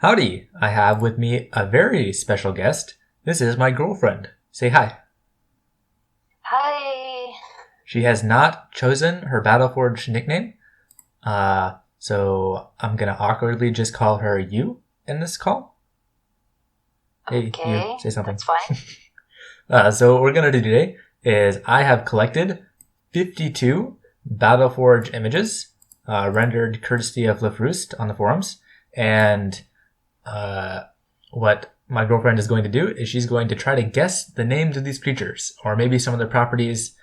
Howdy, I have with me a very special guest. This is my girlfriend. Say hi. Hi. She has not chosen her Battleforge nickname, so I'm gonna awkwardly just call her you in this call. Hey, Okay, you, say something. that's fine. So what we're gonna do today is I have collected 52 Battleforge images, rendered courtesy of Lifroost on the forums, and what my girlfriend is going to do is she's going to try to guess the names of these creatures, or maybe some of their properties.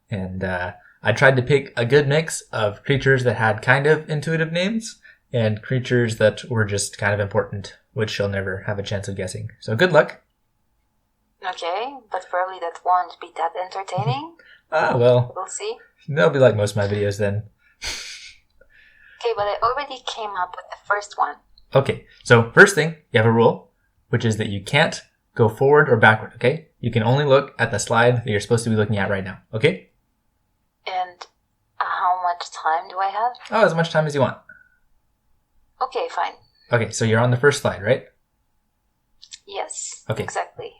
And I tried to pick a good mix of creatures that had kind of intuitive names and creatures that were just kind of important, which she'll never have a chance of guessing. So good luck. Okay, but probably that won't be that entertaining. Well, We'll see. that'll be like most of my videos then. Okay, but I already came up with the first one. Okay, so first thing, you have a rule, which is that you can't go forward or backward, okay? You can only look at the slide that you're supposed to be looking at right now, okay? And how much time do I have? Oh, as much time as you want. Okay, fine. Okay, so you're on the first slide, right? Yes, Okay. exactly.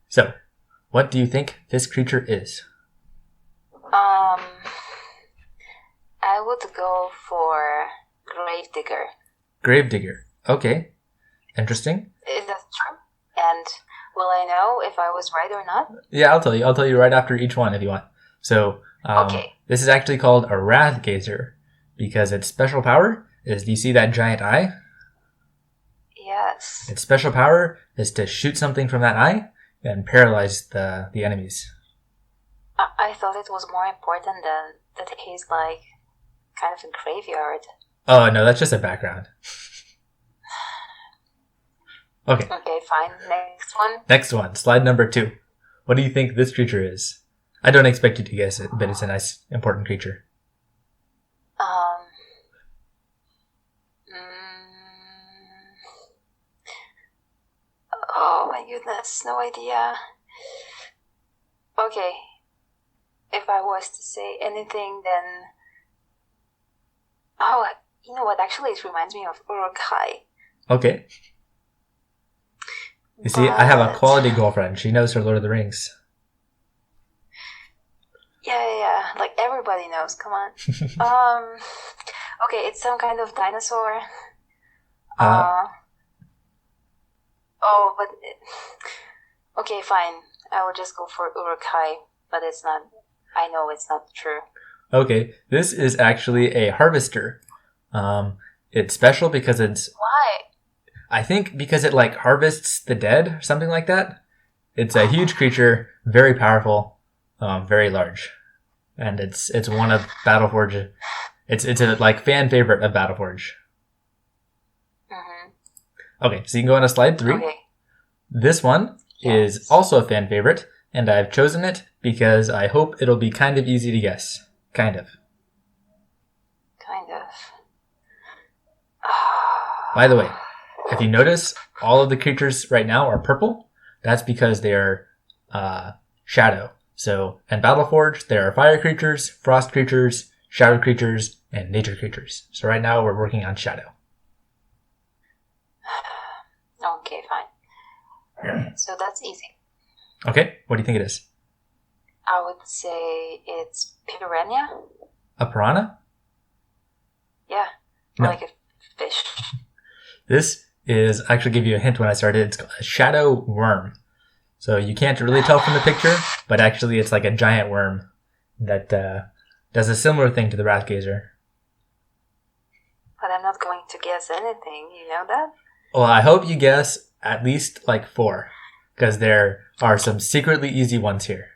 So, what do you think this creature is? I would go for Gravedigger. Gravedigger. Okay. Interesting. Is that true? And will I know if I was right or not? Yeah, I'll tell you. I'll tell you right after each one if you want. So, Okay. This is actually called a Wrathgazer because its special power is, do you see that giant eye? Yes. Its special power is to shoot something from that eye and paralyze the enemies. I thought it was more important than that he's like kind of a graveyard. Oh, no, that's just a background. Okay. Okay, fine. Next one. Next one, slide number 2. What do you think this creature is? I don't expect you to guess it, but it's a nice, important creature. Oh my goodness, no idea. Okay, if I was to say anything, then you know what? Actually, it reminds me of Uruk-hai. Okay. You see, I have a quality girlfriend. She knows her Lord of the Rings. Yeah. Like everybody knows. Come on. Okay, it's some kind of dinosaur. Okay, fine. I will just go for Uruk-hai, but it's not. I know it's not true. Okay, this is actually a harvester. It's special because it's... Why? I think because it like harvests the dead or something like that. It's a huge creature, very powerful, very large. And it's one of Battleforge. It's a like fan favorite of Battleforge. Mm-hmm. Okay, so you can go on to slide 3. Okay. This one is also a fan favorite, and I've chosen it because I hope it'll be kind of easy to guess. Kind of. By the way, if you notice, all of the creatures right now are purple. That's because they're shadow. So, in Battleforge, there are fire creatures, frost creatures, shadow creatures, and nature creatures. So right now, we're working on shadow. Okay, fine. So that's easy. Okay, what do you think it is? I would say it's piranha. A piranha? Yeah, No. like a fish. This is, I actually give you a hint when I started, it's a shadow worm. So you can't really tell from the picture, but actually it's like a giant worm that does a similar thing to the Wrathgazer. But I'm not going to guess anything, you know that? Well, I hope you guess at least like 4, because there are some secretly easy ones here.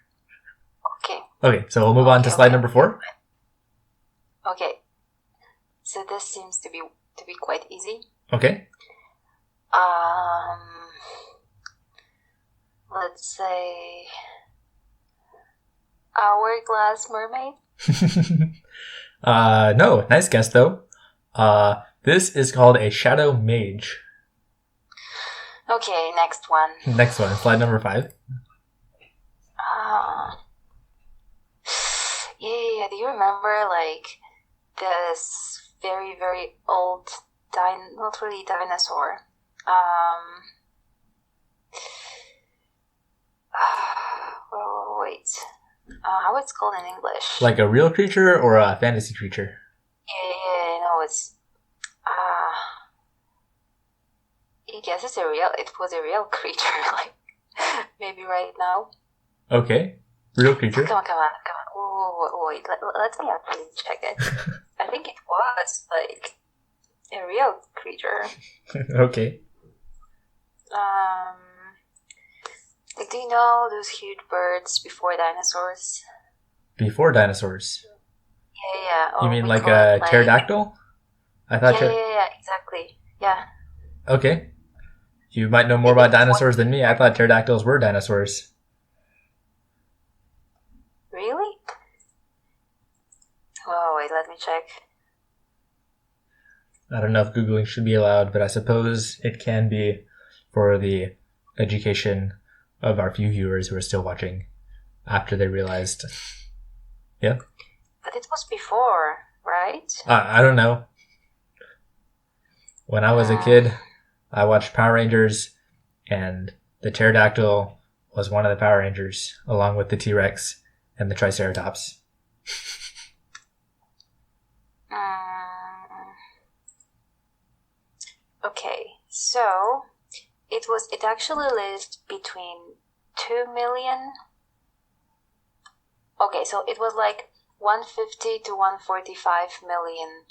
Okay. Okay, so we'll move on to slide number 4. Okay. So this seems to be quite easy. Okay. Let's say Hourglass Mermaid. No, nice guess though. This is called a Shadow Mage. Okay, next one. Next one, slide number 5. Yeah. Do you remember like this very, very old not really dinosaur, Wait. How it's called in English? Like a real creature or a fantasy creature? Yeah, no, it's. I guess it was a real creature, like, maybe right now. Okay. Real creature. Come on. Wait, let me actually check it. I think it was, like, a real creature. Okay. Like, do you know those huge birds before dinosaurs? Before dinosaurs. Yeah. You mean like a pterodactyl? I thought Yeah, exactly. Yeah. Okay. You might know more about dinosaurs than me. I thought pterodactyls were dinosaurs. Really? Oh, wait, let me check. I don't know if Googling should be allowed, but I suppose it can be for the education of our few viewers who are still watching after they realized. Yeah? But it was before, right? I don't know. When I was a kid, I watched Power Rangers, and the pterodactyl was one of the Power Rangers, along with the T-Rex and the Triceratops. Okay, so it actually lived between 2 million. Okay, so it was like 150 to 145 million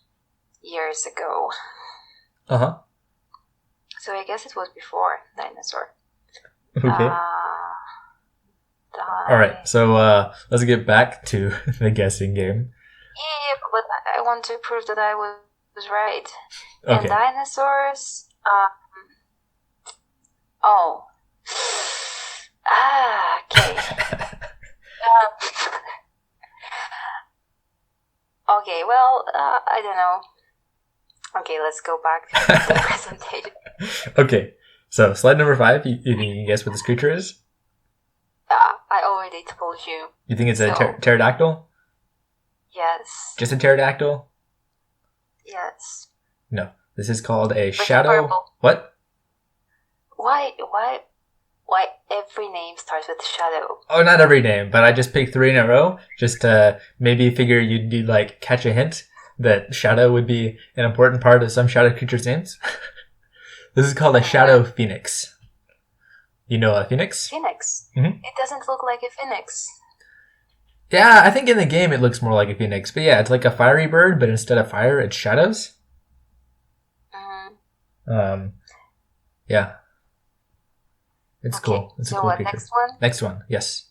years ago. Uh-huh. So I guess it was before dinosaur. Okay. All right, so let's get back to the guessing game. Yeah, but I want to prove that I was right. Okay. And dinosaurs, okay. Okay, well, I don't know. Okay, let's go back to the presentation. Okay, so slide number 5, you think you can guess what this creature is? I already told you. You think it's a pterodactyl? Yes. Just a pterodactyl? Yes. No, this is called a shadow... Purple. What? Why every name starts with shadow? Oh, not every name, but I just picked 3 in a row, just to maybe figure you'd like catch a hint that shadow would be an important part of some shadow creature's names. This is called a shadow phoenix. You know a phoenix? Phoenix? Mm-hmm. It doesn't look like a phoenix. Yeah, I think in the game it looks more like a phoenix. But yeah, it's like a fiery bird, but instead of fire, it's shadows. Mm-hmm. Yeah. It's okay. cool. It's a so cool what, creature. Next one? Next one, yes.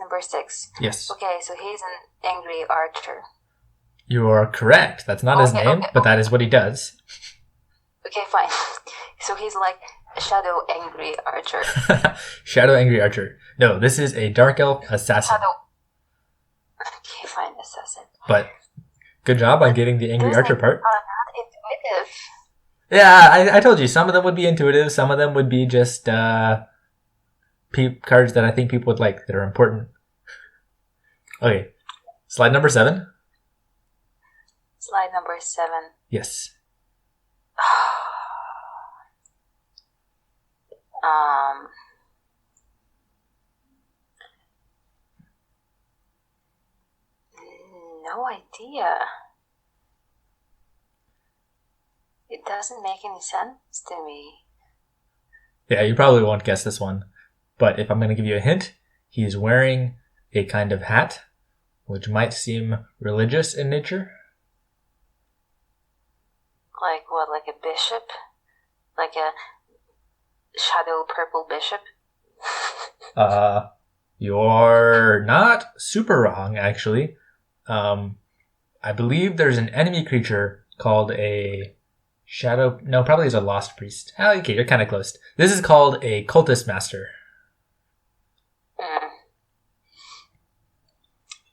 Number 6. Yes. Okay, so he's an angry archer. You are correct. That's not his name, but that is what he does. Okay, fine. So he's like a shadow angry archer. Shadow angry archer. No, this is a dark elf assassin. Okay, fine, assassin. But good job on getting the angry archer part. Not intuitive. Yeah, I told you, some of them would be intuitive, some of them would be just cards that I think people would like, that are important. Okay, slide number 7. Slide number 7. Yes. No idea. It doesn't make any sense to me. Yeah, you probably won't guess this one. But if I'm going to give you a hint, he's wearing a kind of hat, which might seem religious in nature. Like what, like a bishop? Like a shadow purple bishop? You're not super wrong, actually. I believe there's an enemy creature called a shadow... No, probably is a lost priest. Okay, you're kind of close. This is called a cultist master.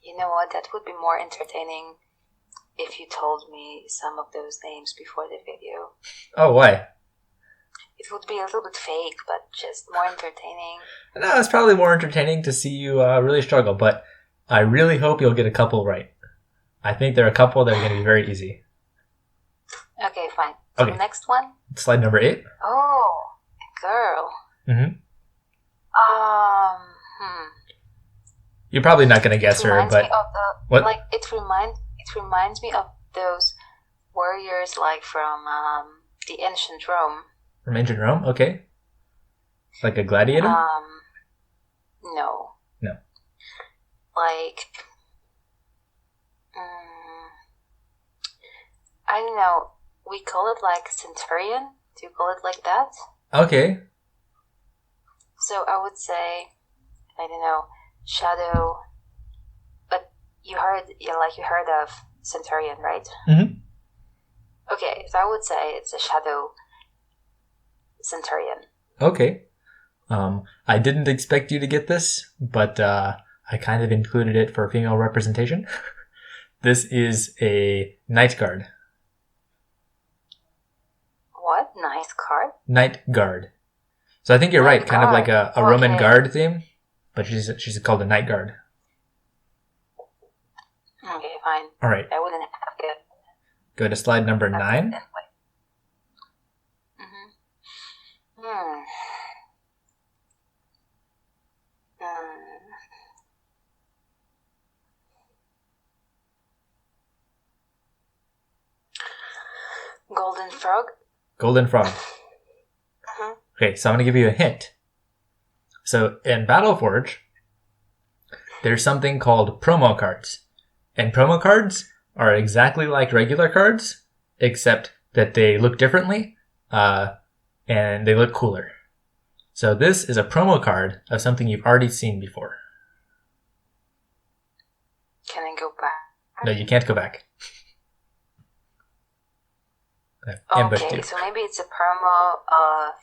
You know what? That would be more entertaining if you told me some of those names before the video. Oh, why? It would be a little bit fake, but just more entertaining. No, it's probably more entertaining to see you really struggle, but I really hope you'll get a couple right. I think there are a couple that are going to be very easy. Okay, fine. So okay. Next one? Slide number 8. Oh, Mm-hmm. Hmm. You're probably not going to guess her, Reminds but me of what? like it reminds me of those warriors like from the ancient Rome. From ancient Rome? Okay. Like a gladiator? No. No. Like, I don't know. We call it like centurion. Do you call it like that? Okay. So I would say, I don't know, shadow. But you heard of centurion, right? Mm-hmm. Okay, so I would say it's a shadow centurion. Okay. I didn't expect you to get this, but I kind of included it for female representation. This is a night guard. What? Nice card? Night guard. So I think you're right, kind of like a Roman guard theme, but she's called a night guard. Okay, fine. All right. I wouldn't have it. Go to slide number 9. Golden frog. Golden frog. Okay, so I'm going to give you a hint. So in Battleforge, there's something called promo cards. And promo cards are exactly like regular cards, except that they look differently, and they look cooler. So this is a promo card of something you've already seen before. Can I go back? No, you can't go back. Okay, so maybe it's a promo of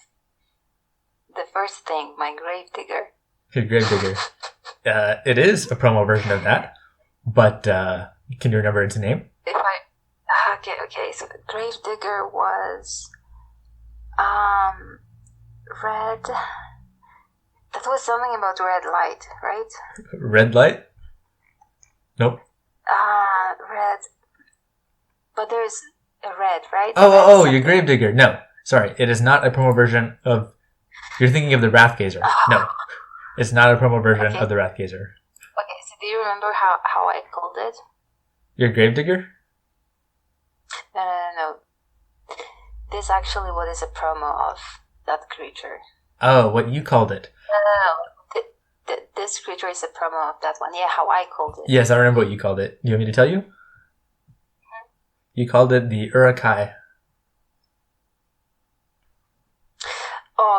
the first thing, my gravedigger. Your gravedigger. It is a promo version of that, but can you remember its name? Okay, so the gravedigger was red. That was something about red light, right? Red light? Nope. Red. But there's a red, right? Oh, your gravedigger. No, sorry, it is not a promo version of. You're thinking of the Wrathgazer. No, it's not a promo version of the Wrathgazer. Okay, so do you remember how I called it? Your gravedigger? No. This actually what is a promo of that creature. Oh, what you called it. No. This creature is a promo of that one. Yeah, how I called it. Yes, I remember what you called it. You want me to tell you? Mm-hmm. You called it the Urakai.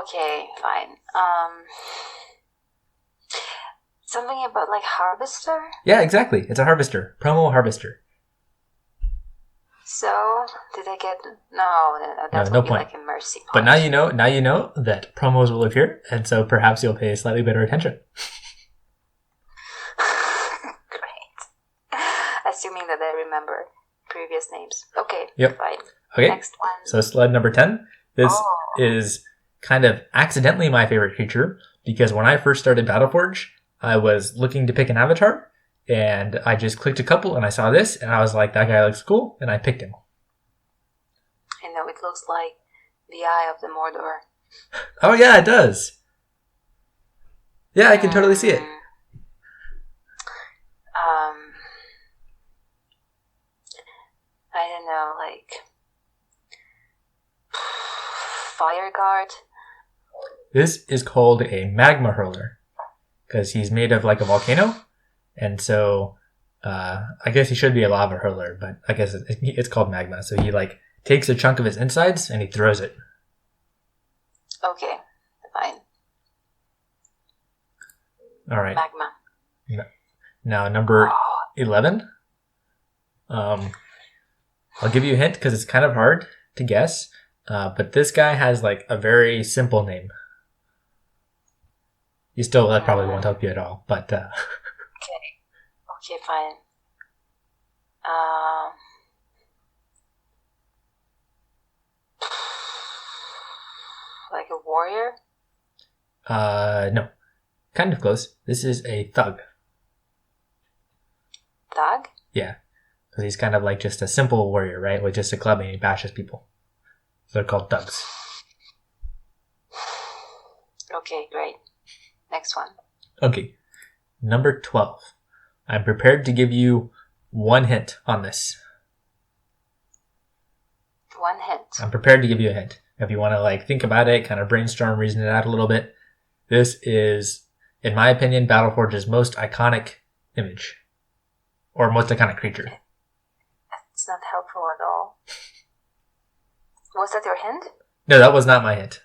Okay, fine. Something about like harvester? Yeah, exactly. It's a harvester. Promo harvester. So, did I get... No, that's no point. Like a mercy punch. But now you know that promos will appear, and so perhaps you'll pay slightly better attention. Great. Assuming that I remember previous names. Okay, yep. Fine. Okay, next one. So slide number 10. This is kind of accidentally my favorite creature, because when I first started Battleforge, I was looking to pick an avatar, and I just clicked a couple, and I saw this, and I was like, that guy looks cool, and I picked him. I know, it looks like the Eye of the Mordor. Oh yeah, it does. Yeah, I can totally see it. I don't know, like... Fire Guard? This is called a magma hurler, because he's made of like a volcano. And so, I guess he should be a lava hurler, but I guess it's called magma. So he like takes a chunk of his insides and he throws it. Okay, fine. All right. Magma. Now number 11. I'll give you a hint because it's kind of hard to guess. But this guy has like a very simple name. That probably won't help you at all, but. Okay, fine. Like a warrior? No. Kind of close. This is a thug. Thug? Yeah. Because he's kind of like just a simple warrior, right? With just a club and he bashes people. So they're called thugs. Okay, great. Next one. Okay. Number 12. I'm prepared to give you one hint on this. One hint. I'm prepared to give you a hint. If you want to think about it, kind of brainstorm, reason it out a little bit. This is, in my opinion, Battleforge's most iconic image. Or most iconic creature. It's not helpful at all. Was that your hint? No, that was not my hint.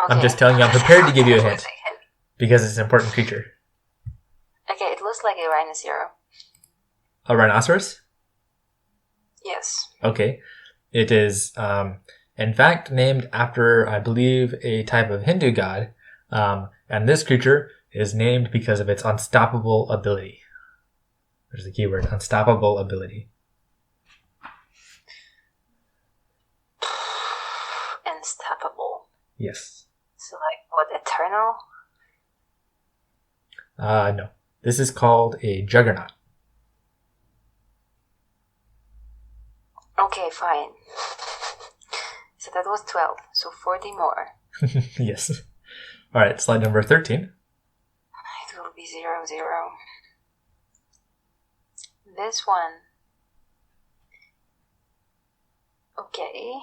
Okay. I'm just telling you I'm prepared to give you a hint. Because it's an important creature. Okay, it looks like a rhinoceros. A rhinoceros? Yes. Okay. It is, in fact, named after, I believe, a type of Hindu god. And this creature is named because of its unstoppable ability. There's the keyword, unstoppable ability. Unstoppable. Yes. So what, eternal? No. This is called a juggernaut. Okay, fine. So that was 12, so 40 more. Yes. Alright, slide number 13. It will be 0, 0. This one. Okay.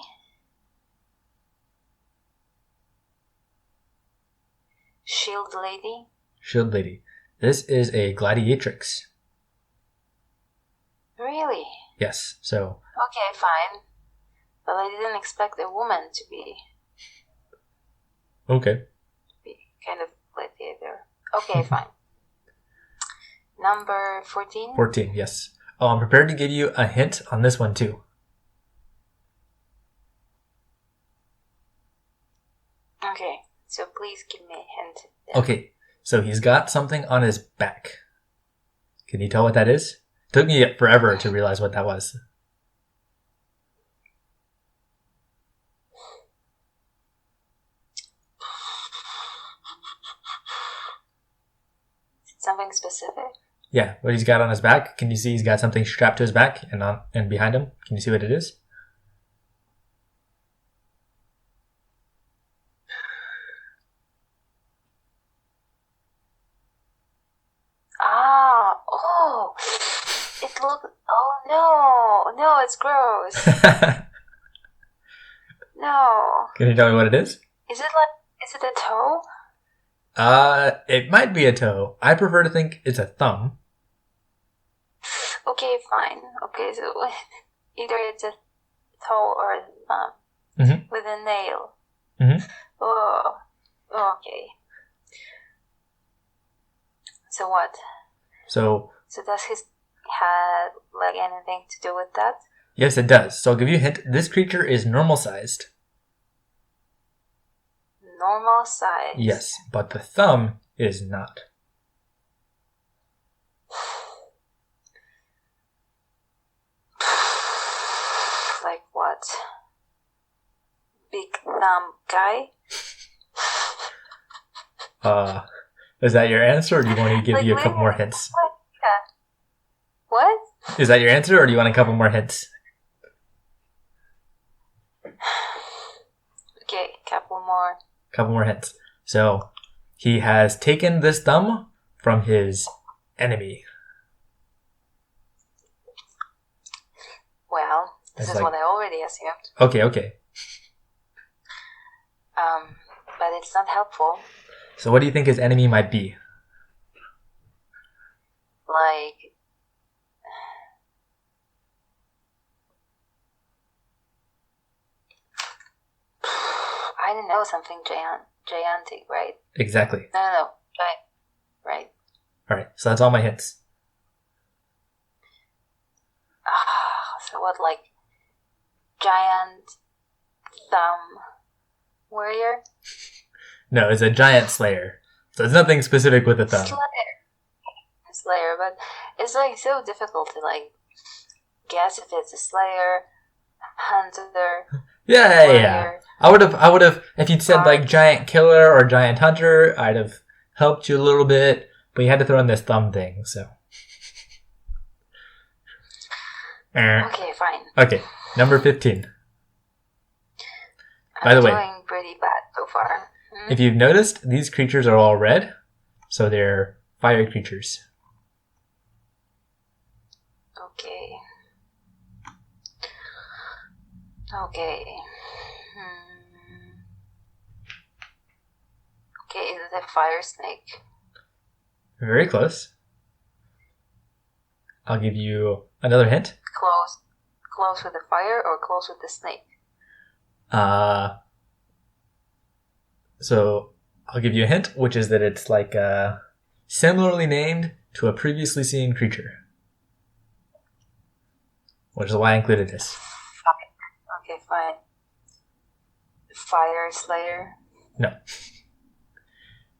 Shield lady. Shield lady. This is a gladiatrix. Really? Yes, so... Okay, fine. But I didn't expect a woman to be Okay. kind of gladiator. Okay, fine. Number 14? 14, yes. Oh, I'm prepared to give you a hint on this one too. Okay, so please give me a hint. Okay, so he's got something on his back. Can you tell what that is? Took me forever to realize what that was. Something specific? Yeah, what he's got on his back. Can you see he's got something strapped to his back and behind him? Can you see what it is? It looks... Oh, no, it's gross. No. Can you tell me what it is? Is it a toe? It might be a toe. I prefer to think it's a thumb. Okay, fine. Okay, so either it's a toe or a thumb with a nail. Mm-hmm. Oh, okay. So what? So does his had anything to do with that? yes, it does. So I'll give you a hint. This creature is normal sized. Normal size. Yes, but the thumb is not. Like what? Big thumb guy? Is that your answer, or do you want me to give you a couple more hints? Yeah. What? Is that your answer, or do you want a couple more hints? Okay, couple more. Couple more hints. So, he has taken this thumb from his enemy. Well, this is what I already assumed. Okay. But it's not helpful. So what do you think his enemy might be? I don't know, something gigantic, right? Exactly. No, giant, right? Alright, so that's all my hints. So what, giant thumb warrior? No, it's a giant slayer. So it's nothing specific with the thumb. Slayer, but it's so difficult to guess if it's a slayer, hunter. Yeah. I would have, if you'd said giant killer or giant hunter, I'd have helped you a little bit, but you had to throw in this thumb thing, so. Okay, fine. Okay, number 15. I'm doing pretty bad so far. If you've noticed, these creatures are all red, so they're fire creatures. Okay. Okay. Okay, is it a fire snake? Very close. I'll give you another hint. Close with the fire or close with the snake? So I'll give you a hint, which is that it's like similarly named to a previously seen creature. Which is why I included this. Okay, fine. Fire Slayer? No.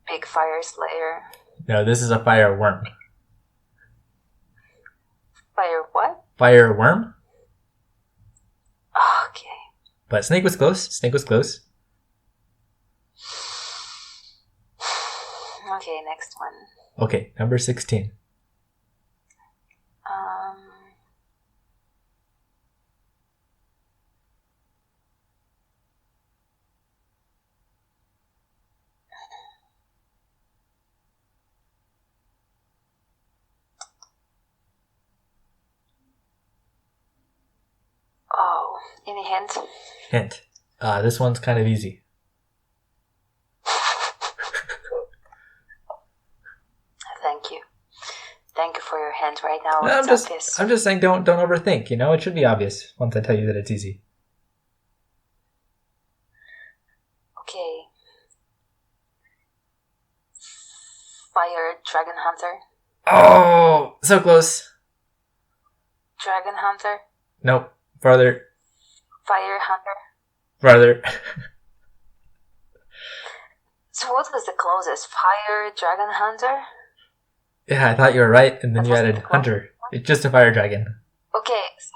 Big Fire Slayer? No, this is a fire worm. Fire what? Fire worm? Okay. But snake was close. Okay, next one. Okay, number 16. Oh, any hint? Hint. This one's kind of easy. Thank you for your hint right now. No, I'm just saying don't overthink, you know? It should be obvious once I tell you that it's easy. Okay. Fire Dragon Hunter? Oh, so close. Dragon Hunter? Nope. Farther. Fire Hunter? Farther. So what was the closest? Fire Dragon Hunter? Yeah, I thought you were right, and then you added hunter. It's just a fire dragon. Okay, so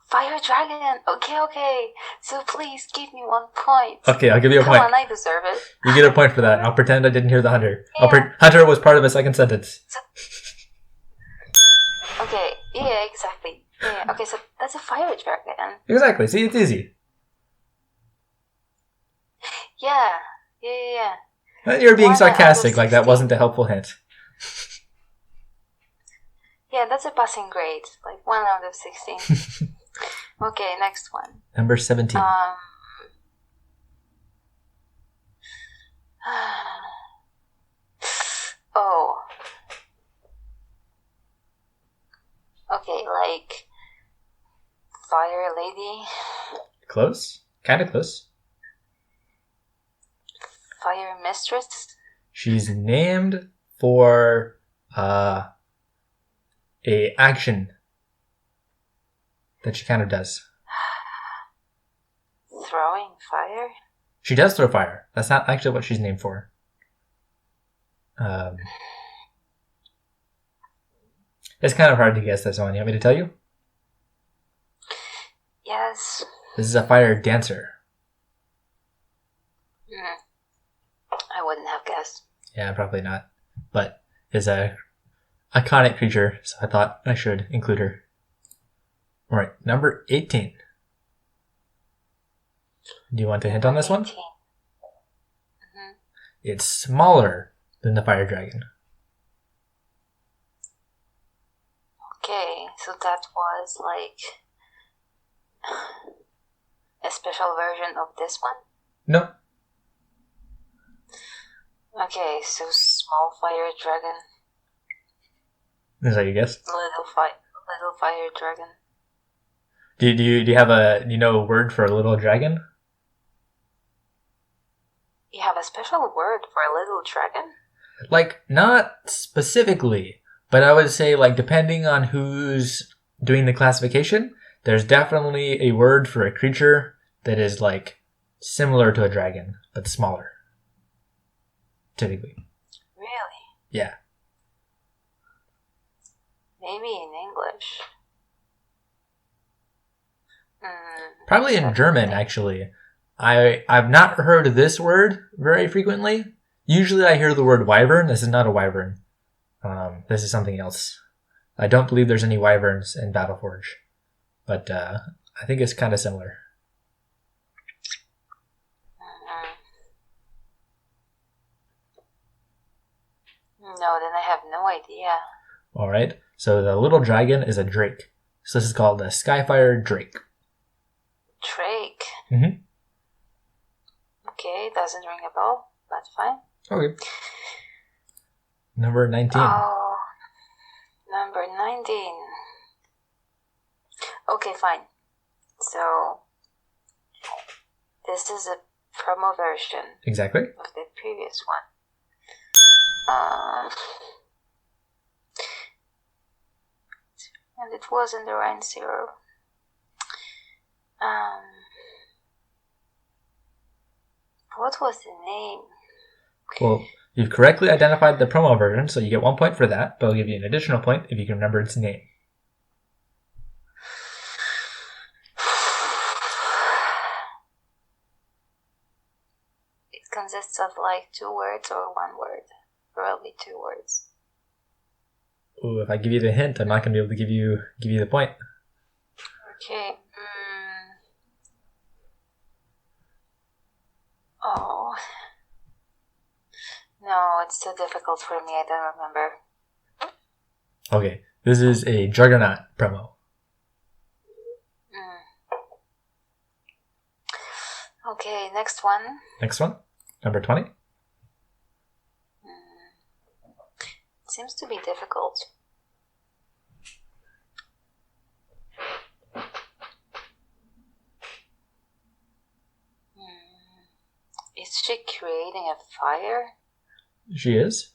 fire dragon. Okay. So please give me 1 point. Okay, I'll give you a point. Come on, I deserve it. You get a point for that. I'll pretend I didn't hear the hunter. Yeah. Hunter was part of a second sentence. Okay, yeah, exactly. Yeah, okay, so that's a fire dragon. Exactly. See, it's easy. Yeah. You're being sarcastic, like that wasn't a helpful hint. Yeah, that's a passing grade. Like 1 out of 16. Okay, next one. Number 17. Oh. Okay, like Fire Lady. Close. Kind of close. Fire Mistress. She's named for a action that she kind of does. Throwing fire? She does throw fire. That's not actually what she's named for. It's kind of hard to guess this one. You want me to tell you? Yes. This is a fire dancer. I wouldn't have guessed. Yeah, probably not. But is a iconic creature, so I thought I should include her. Alright, number 18. Do you want a hint on this one? Mm-hmm. It's smaller than the fire dragon. Okay, so that was like a special version of this one? No. Okay, so small fire dragon. Is that your guess? Little fire dragon. Do you have a word for a little dragon? You have a special word for a little dragon? Like, not specifically, but I would say, like, depending on who's doing the classification, there's definitely a word for a creature that is, like, similar to a dragon, but smaller. Typically. Really? Yeah. Maybe in English. Probably in German, actually. I've not heard this word very frequently. Usually I hear the word wyvern. This is not a wyvern. This is something else. I don't believe there's any wyverns in Battleforge. But I think it's kind of similar. No, then I have no idea. All right. So the little dragon is a drake. So this is called a Skyfire Drake. Drake. Mm-hmm. Okay, doesn't ring a bell, but fine. Okay. Number 19. Oh, number 19. Okay, fine. So, this is a promo version. Exactly. Of the previous one. And it was in the Rhine Zero. What was the name? Well, you've correctly identified the promo version, so you get 1 point for that, but I'll give you an additional point if you can remember its name. It consists of like 2 words or 1 word. Probably 2 words. Ooh, if I give you the hint, I'm not going to be able to give you the point. Okay. Oh. No, it's too difficult for me. I don't remember. Okay, this is a Juggernaut promo. Okay, next one. Next one, number 20. It seems to be difficult. Is she creating a fire? She is.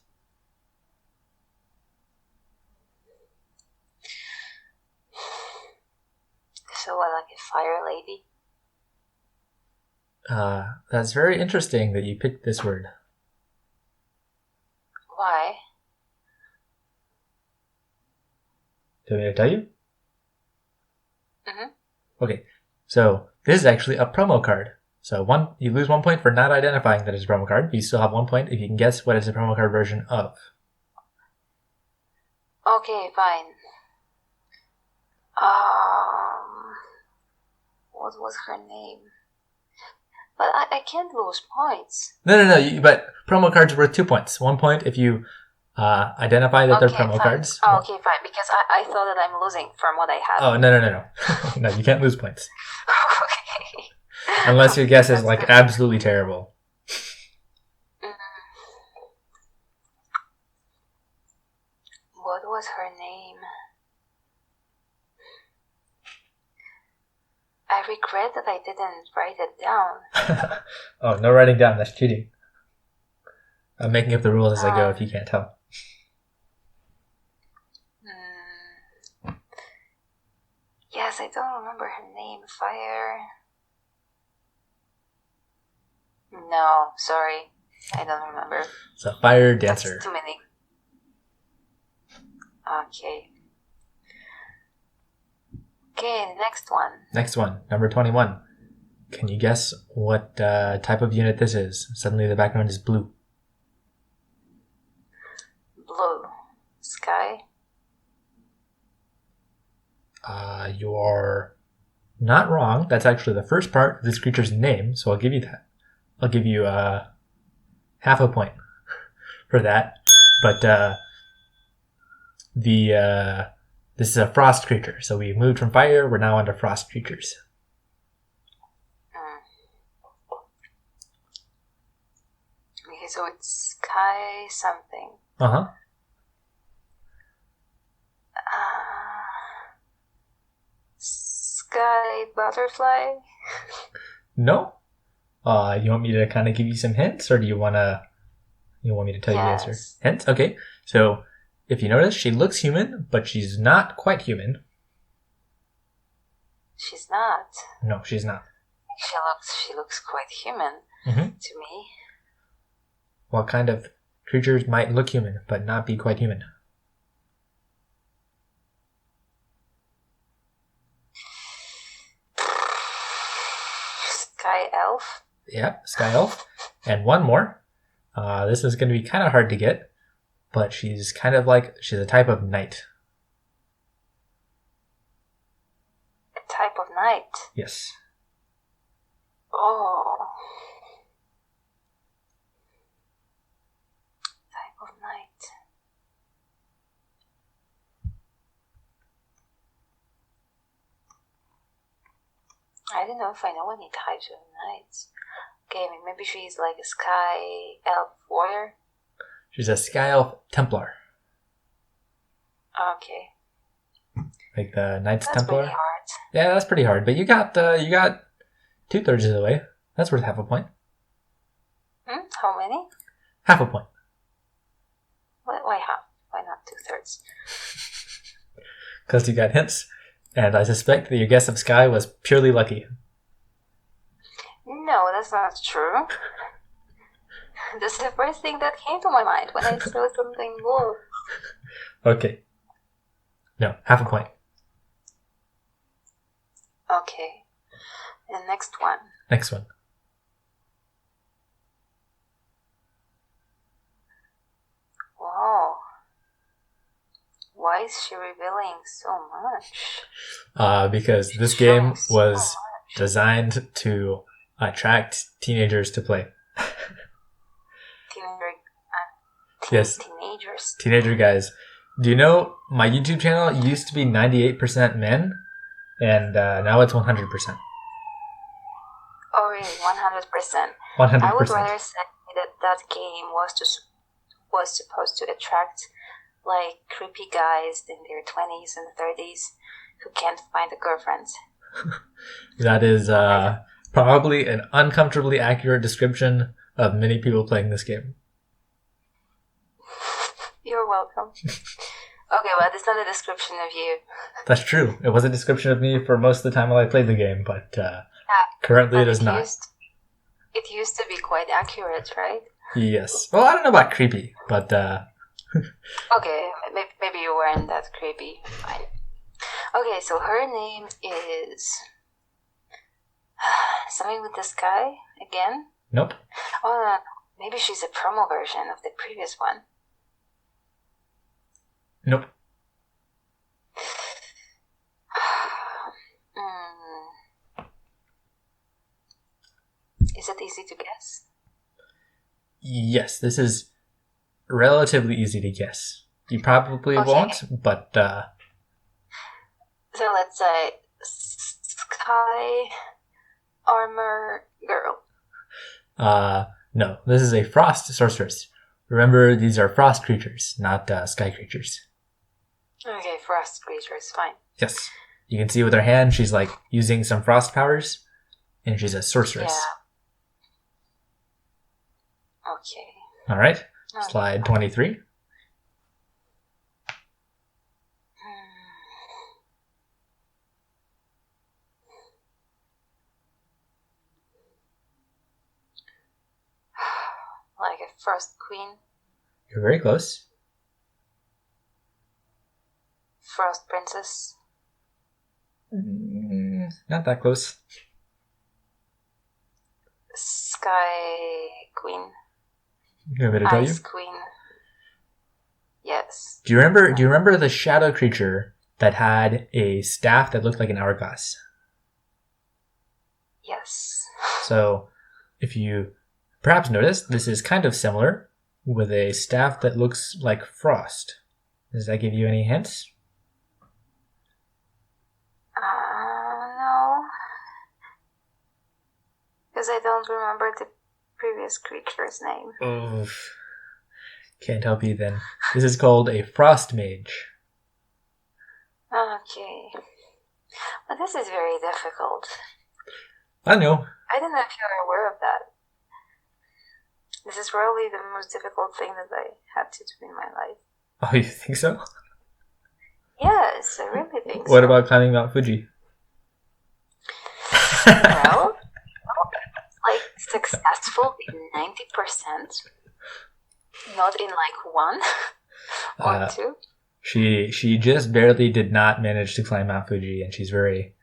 So what, like a fire lady? That's very interesting that you picked this word. Why? Do you want me to tell you? Mm-hmm. Okay, so this is actually a promo card. So you lose 1 point for not identifying that it's a promo card. You still have 1 point if you can guess what it's a promo card version of. Okay, fine. What was her name? But I can't lose points. No. But promo cards are worth 2 points. 1 point if you identify that they're promo fine. cards. Oh, okay, fine. Because I thought that I'm losing from what I had. Oh, no. No, you can't lose points. Okay. Unless your guess is like absolutely terrible. What was her name? I regret that I didn't write it down. Oh, no writing down. That's cheating. I'm making up the rules as I go if you can't tell. Yes, I don't remember her name. Fire. No, sorry. I don't remember. It's a fire dancer. That's too many. Okay. Okay, next one. Next one, number 21. Can you guess what type of unit this is? Suddenly the background is blue. Blue. Sky? You're not wrong. That's actually the first part of this creature's name, so I'll give you that. I'll give you half a point for that. But this is a frost creature, so we moved from fire. We're now onto frost creatures. Okay, so it's sky something. Uh-huh. Sky butterfly? No? You want me to kind of give you some hints, or do you want me to tell you the answer? Hints? Okay. So, if you notice, she looks human, but she's not quite human. She's not. No, she's not. She looks quite human to me. What kind of creatures might look human, but not be quite human? Sky elf? Yeah, sky elf. And one more. This is going to be kind of hard to get, but she's she's a type of knight. A type of knight? Yes. Oh. Type of knight. I don't know if I know any types of knights. Okay, maybe she's like a sky elf warrior. She's a Sky Elf Templar. Okay. Like the Knights That's Templar. pretty hard. Yeah, that's pretty hard. But you got 2/3 of the way. That's worth half a point. How many? Half a point. Why half? Why not 2/3? Because you got hints. And I suspect that your guess of Sky was purely lucky. No, that's not true. That's the first thing that came to my mind when I saw something blue. Okay. No, half a point. Okay. The next one. Next one. Wow. Why is she revealing so much? Because this game was designed to attract teenagers to play. Yes. Teenagers. Teenager guys. Do you know my YouTube channel used to be 98% men, and now it's 100%. Oh, really? 100%. 100%. I would rather say that game was supposed to attract like creepy guys in their 20s and 30s who can't find a girlfriend. That is probably an uncomfortably accurate description of many people playing this game. You're welcome. Okay, well, it's not a description of you. That's true. It was a description of me for most of the time while I played the game, but currently it is not. It used to be quite accurate, right? Yes. Well, I don't know about creepy, but... Okay, maybe you weren't that creepy. Fine. Okay, so her name is... something with the sky again? Nope. Oh, no. Maybe she's a promo version of the previous one. Nope. Is it easy to guess? Yes, this is relatively easy to guess. You probably won't, but... So let's say Sky Armor Girl. No, this is a frost sorceress. Remember, these are frost creatures, not sky creatures. Okay, frost creatures, fine. Yes. You can see with her hand, she's like using some frost powers, and she's a sorceress. Yeah. Okay. All right. Slide 23. Like a frost queen. You're very close. Frost princess. Not that close. Sky queen. You want me to tell you? Ice queen. Yes. Do you remember the shadow creature that had a staff that looked like an hourglass? Yes. So, if you perhaps noticed, this is kind of similar with a staff that looks like frost. Does that give you any hints? No. Because I don't remember the previous creature's name. Oof. Can't help you then. This is called a frost mage. Okay. But this is very difficult. I know. I don't know if you're aware of that. This is probably the most difficult thing that I had to do in my life. Oh, you think so? Yes, I really think so. What about climbing Mount Fuji? Well, like successful in 90%. Not in like one or two. She just barely did not manage to climb Mount Fuji, and she's very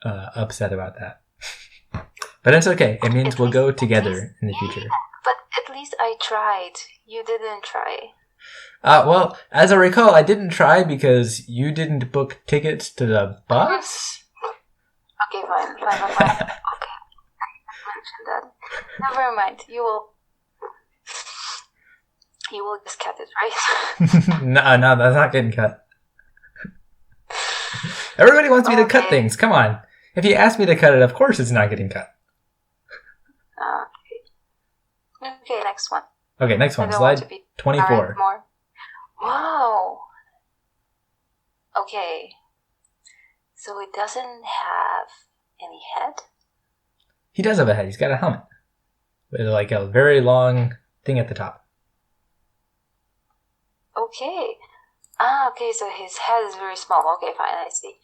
upset about that. But it's okay. It means we'll go together in the future. But at least I tried. You didn't try. Well, as I recall, I didn't try because you didn't book tickets to the bus. Okay, fine. Okay. I mentioned that. Never mind. You will just cut it, right? No, that's not getting cut. Everybody wants me to cut things. Come on. If you ask me to cut it, of course it's not getting cut. Okay, next one. Okay, next one. Slide 24. More. Wow. Okay. So it doesn't have any head? He does have a head. He's got a helmet. With like a very long thing at the top. Okay. Okay, so his head is very small. Okay, fine, I see.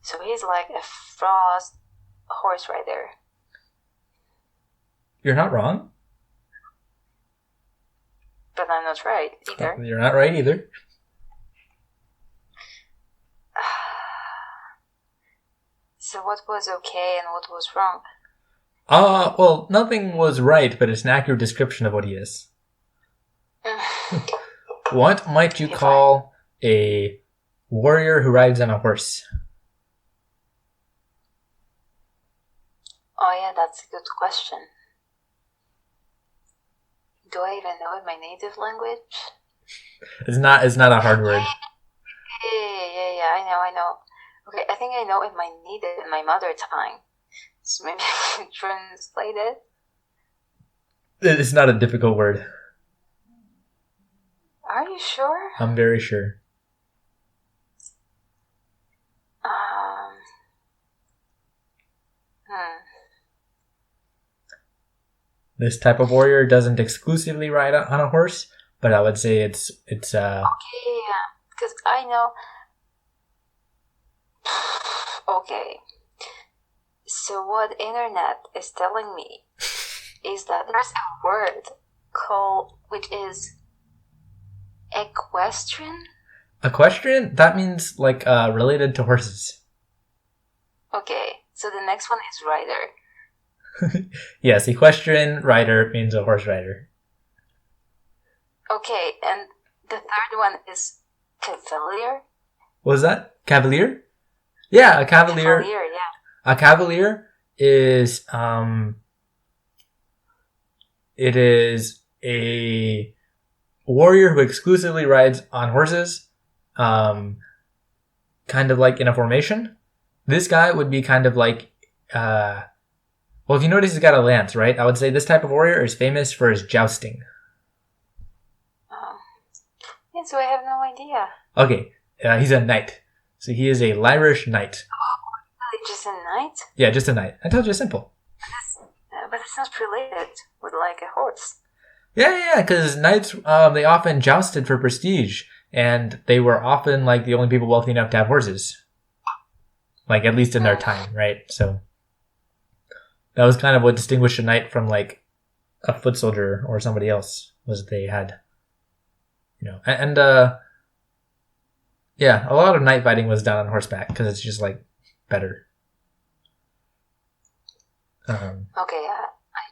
So he's like a frost horse rider. You're not wrong. But I'm not right either. You're not right either. So what was okay and what was wrong? Well, nothing was right, but it's an accurate description of what he is. What might you call a warrior who rides on a horse? Oh yeah, that's a good question. Do I even know in my native language? It's not a hard word. Yeah, I know. Okay, I think I know in my mother tongue. So maybe I can translate it. It's not a difficult word. Are you sure? I'm very sure. This type of warrior doesn't exclusively ride on a horse, but I would say it's Okay, yeah, because I know. Okay, so what internet is telling me is that there's a word which is equestrian. Equestrian? That means like related to horses. Okay, so the next one is rider. Yes, equestrian rider means a horse rider. Okay, and the third one is cavalier. What was that? Cavalier? Yeah, a cavalier. Cavalier, yeah. A cavalier is it is a warrior who exclusively rides on horses, kind of like in a formation. This guy would be kind of like well, if you notice he's got a lance, right? I would say this type of warrior is famous for his jousting. Yeah, so I have no idea. Okay, he's a knight. So he is a Lyrish knight. Oh, just a knight? Yeah, just a knight. I told you, simple. But it's not related with like a horse. Yeah, because knights, they often jousted for prestige, and they were often like the only people wealthy enough to have horses. Like, at least in their time, right? So that was kind of what distinguished a knight from like a foot soldier or somebody else, was they had, yeah, a lot of knight fighting was done on horseback because it's just like better. Okay, I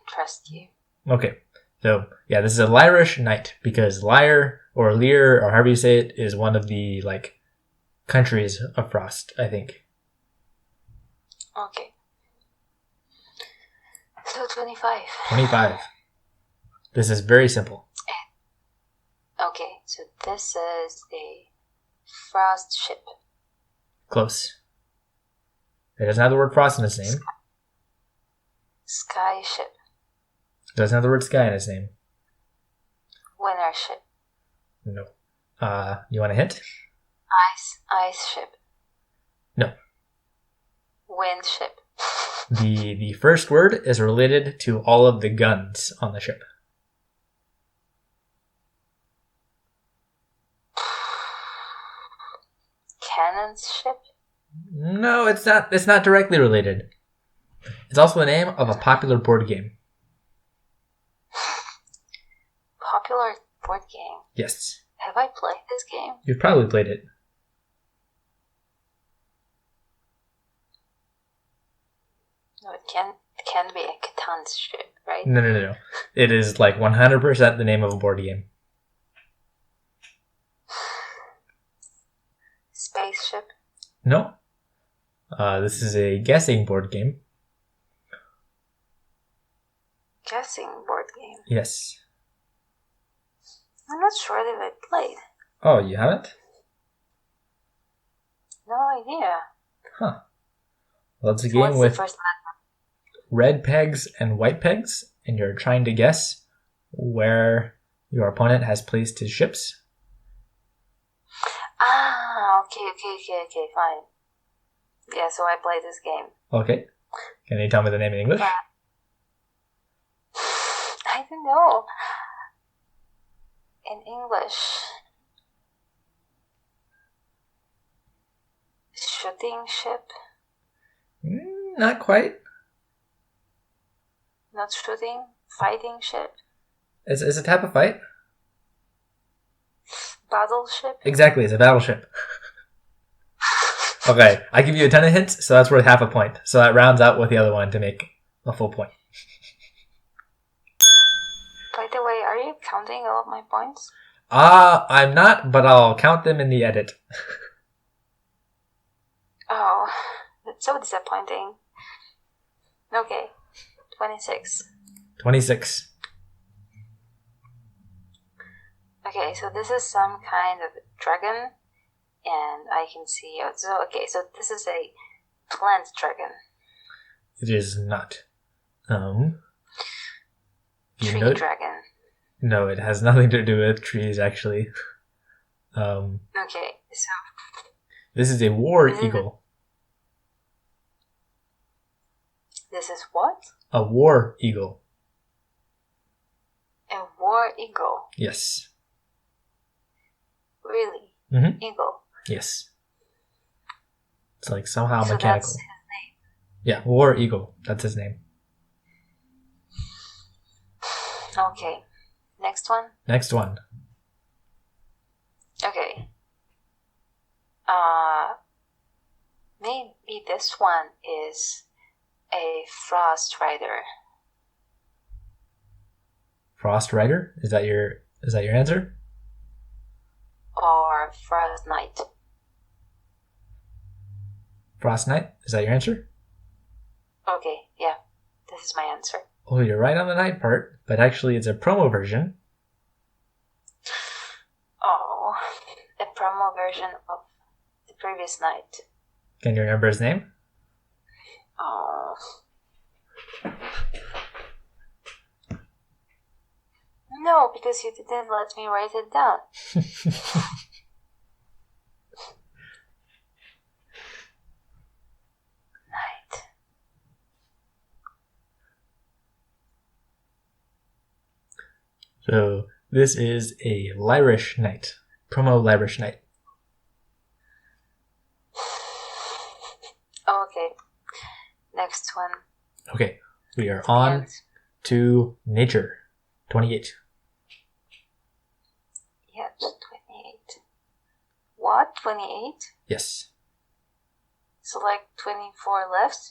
trust you. Okay, so yeah, this is a Lyrish knight because Lyre or Lear or however you say it is one of the like countries of Frost, I think. Okay. So 25. 25. This is very simple. Okay, so this is a frost ship. Close. It doesn't have the word frost in its name. Sky ship. It doesn't have the word sky in its name. Winter ship. No. You want a hint? Ice ship. No. Wind ship. The first word is related to all of the guns on the ship. Cannons ship? No, it's not. It's not directly related. It's also the name of a popular board game. Popular board game? Yes. Have I played this game? You've probably played it. No, it can be a Catan ship, right? No. It is like 100% the name of a board game. Spaceship? No. This is a guessing board game. Guessing board game? Yes. I'm not sure that I played. Oh, you haven't? No idea. Huh. Well, it's a So game what's with the first letter? red pegs and white pegs, and you're trying to guess where your opponent has placed his ships. Okay, fine. Yeah, so I play this game. Okay. Can you tell me the name in English? I don't know. In English. Shooting ship? Not quite. Not shooting? Fighting ship? It's a type of fight. Battleship? Exactly, it's a battleship. Okay, I give you a ton of hints, so that's worth half a point. So that rounds out with the other one to make a full point. By the way, are you counting all of my points? I'm not, but I'll count them in the edit. Oh, that's so disappointing. Okay, 26. 26. Okay, so this is some kind of dragon, and I can see. So this is a plant dragon. It is not. Tree dragon. No, it has nothing to do with trees, actually. Okay, so this is a war eagle. This is what? A war eagle. A war eagle. Yes. Really? Mm-hmm. Eagle. Yes. It's like somehow So mechanical. That's his name. Yeah, war eagle. That's his name. Okay. Next one. Next one. Okay. Maybe this one is a frost rider. Frost Rider? Is that your answer? Or frost knight. Frost Knight? Is that your answer? Okay, yeah. This is my answer. Oh, you're right on the knight part, but actually it's a promo version. Oh, a promo version of the previous night. Can you remember his name? Oh. No, because you didn't let me write it down. Night. So this is a Lyrish Knight. Promo Lyrish Knight. Okay. Next one. Okay, we are on to nature. 28. Yeah, 28. What? 28? Yes. So like 24 left?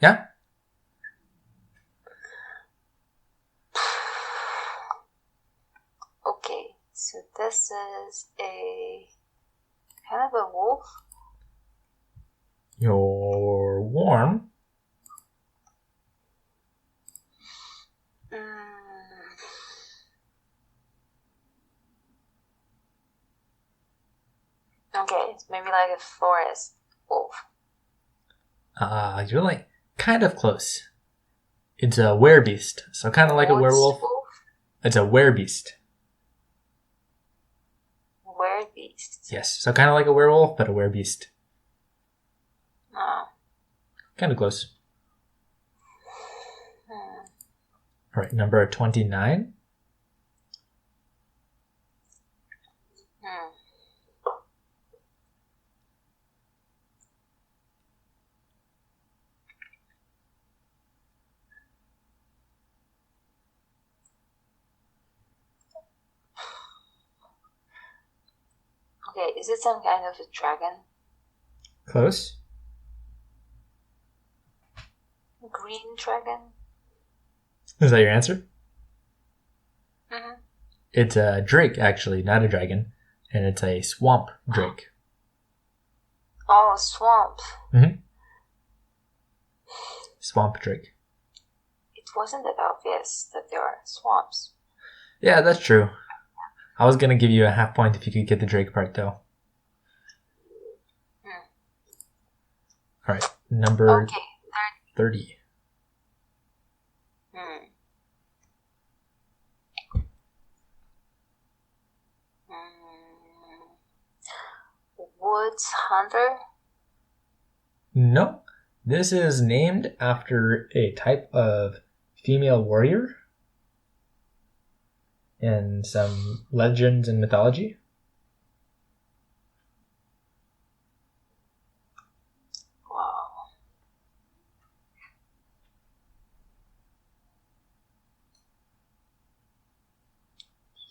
Yeah? Okay, so this is a kind of a wolf. You're warm. Okay, it's maybe like a forest wolf. You're like kind of close. It's a werebeast, so kind of like a werewolf. Wolf? It's a werebeast. Werebeast. Yes, so kind of like a werewolf, but a werebeast. Oh. Kind of close. All right, number 29. Okay, is it some kind of a dragon? Close. Green dragon? Is that your answer? Mm-hmm. It's a drake, actually, not a dragon. And it's a swamp drake. Oh, swamp. Mm-hmm. Swamp drake. It wasn't that obvious that there are swamps. Yeah, that's true. I was going to give you a half point if you could get the drake part, though. All right, number Okay. 30. Hmm. Woods Hunter? No, this is named after a type of female warrior in some legends and mythology. Wow.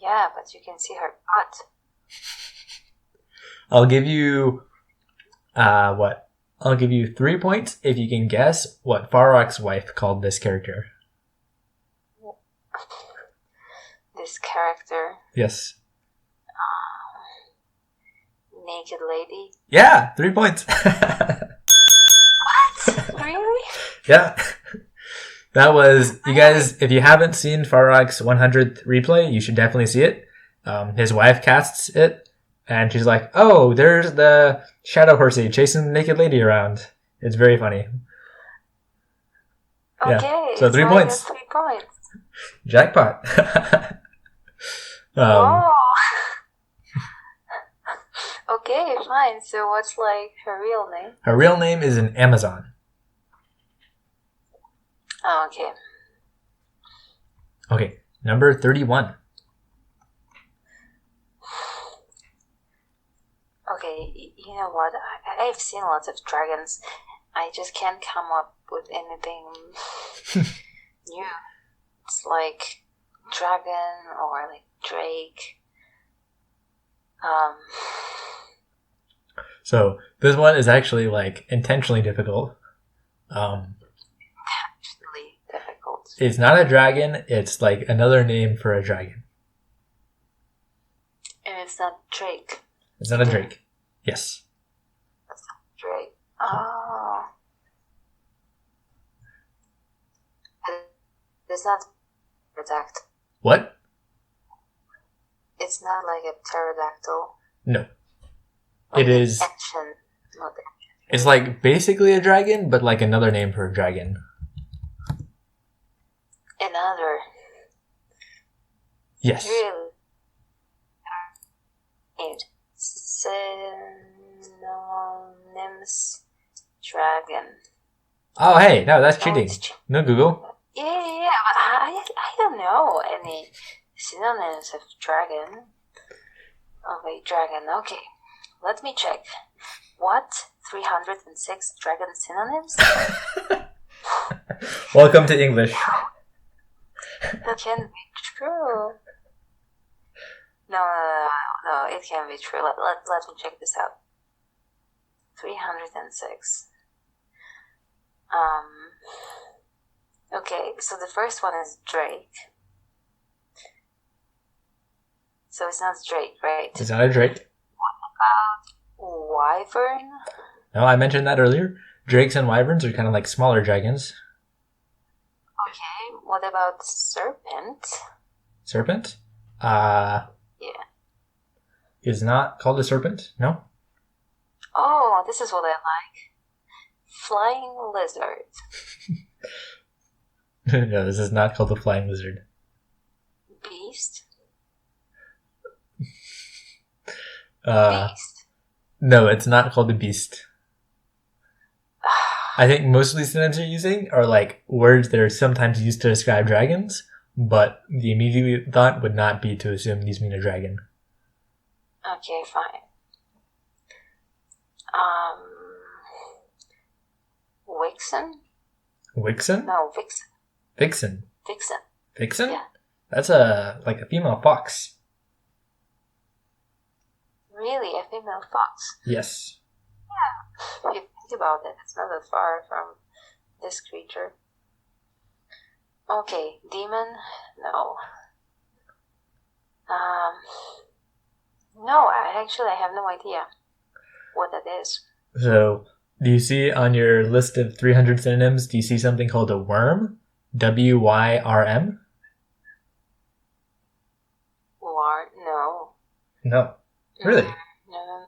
Yeah, but you can see her butt. I'll give you what? I'll give you 3 points if you can guess what Farok's wife called this character. This character, Yes. naked lady. Yeah, 3 points. What? Really? Yeah. That was, you guys, if you haven't seen Farok's 100th replay, you should definitely see it. His wife casts it, and she's like, oh, there's the shadow horsey chasing the naked lady around. It's very funny. Okay. Yeah. So 3 I points. got 3 points. Jackpot. Oh. Okay, fine. So what's like her real name? Her real name is an Amazon. Oh, okay. Okay, number 31. Okay, you know what? I've seen lots of dragons. I just can't come up with anything new. It's like dragon or like drake. So this one is actually like intentionally difficult. Really difficult. It's not a dragon. It's like another name for a dragon. And it's not drake. It's not a drake. Yes. It's not drake. Oh. It's not pterodactyl. What? It's not like a pterodactyl. No. Like It is. Action. Not action. It's like basically a dragon, but like another name for a dragon. Another. Yes. Really. Named synonyms dragon. Oh, hey, no, that's Oh, cheating. it's No Google. Yeah, but I don't know any synonyms of dragon. Of a dragon. Okay, let me check. What? 306 dragon synonyms? Welcome to English. That can't be true. No, it can't be true. Let me check this out. 306. Okay, so the first one is Drake. So it's not Drake, right? It's not a drake. Wyvern? No, I mentioned that earlier. Drakes and wyverns are kind of like smaller dragons. Okay, what about serpent? Serpent? Yeah. Is not called a serpent. No. Oh, this is what I like. Flying lizard. No, this is not called the flying lizard. Beast? Beast? No, it's not called the beast. I think most of these synonyms you're using are like words that are sometimes used to describe dragons, but the immediate thought would not be to assume these mean a dragon. Okay, fine. Vixen? Vixen? No, Vixen. Vixen. Vixen. Vixen? Yeah. That's a female fox. Really, a female fox? Yes. Yeah. If you think about it, it's not that far from this creature. Okay, demon? No. No, I have no idea what that is. So, do you see on your list of 300 synonyms, do you see something called a worm? W-Y-R-M? No. No. Really? No.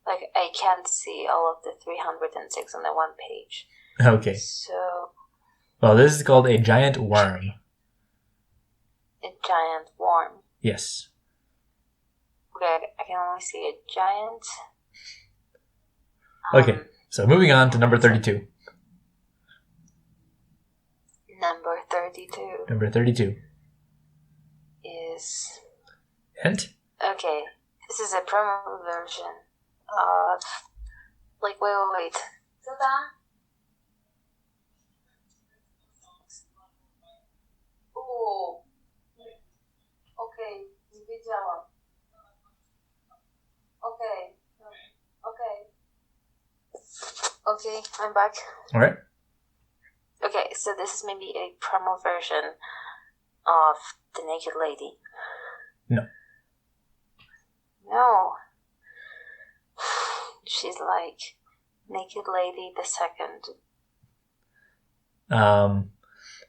Like I can't see all of the 306 on the one page. Okay. So, Well, this is called a giant worm. a giant worm. Yes. Okay, I can only see a giant. Okay, so moving on to number 32. Number 32 Number 32. is... Hint? Okay, this is a promo version of... Like, wait. Oh, okay, nie wiedziałam. Okay, okay, I'm back. All right. Okay, so this is maybe a promo version of the Naked Lady. No. No. She's like Naked Lady the Second.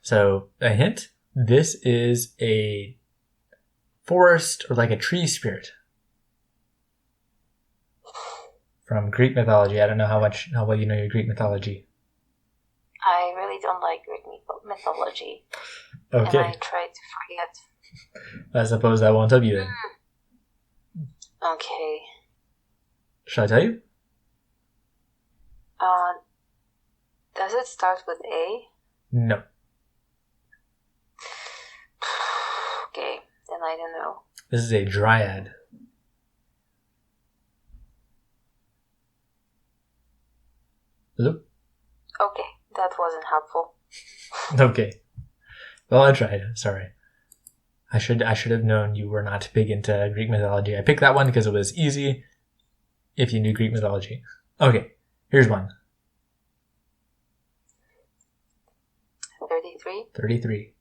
So a hint, this is a forest or like a tree spirit from Greek mythology. I don't know how well you know your Greek mythology. I really don't like Greek mythology. Okay. And I try to forget. I suppose I won't tell you then. Okay. Shall I tell you? Does it start with A? No. Okay, then I don't know. This is a dryad. Hello? Okay, that wasn't helpful. Okay. Well, I tried. Sorry. I should have known you were not big into Greek mythology. I picked that one because it was easy if you knew Greek mythology. Okay, here's one. 33? 33.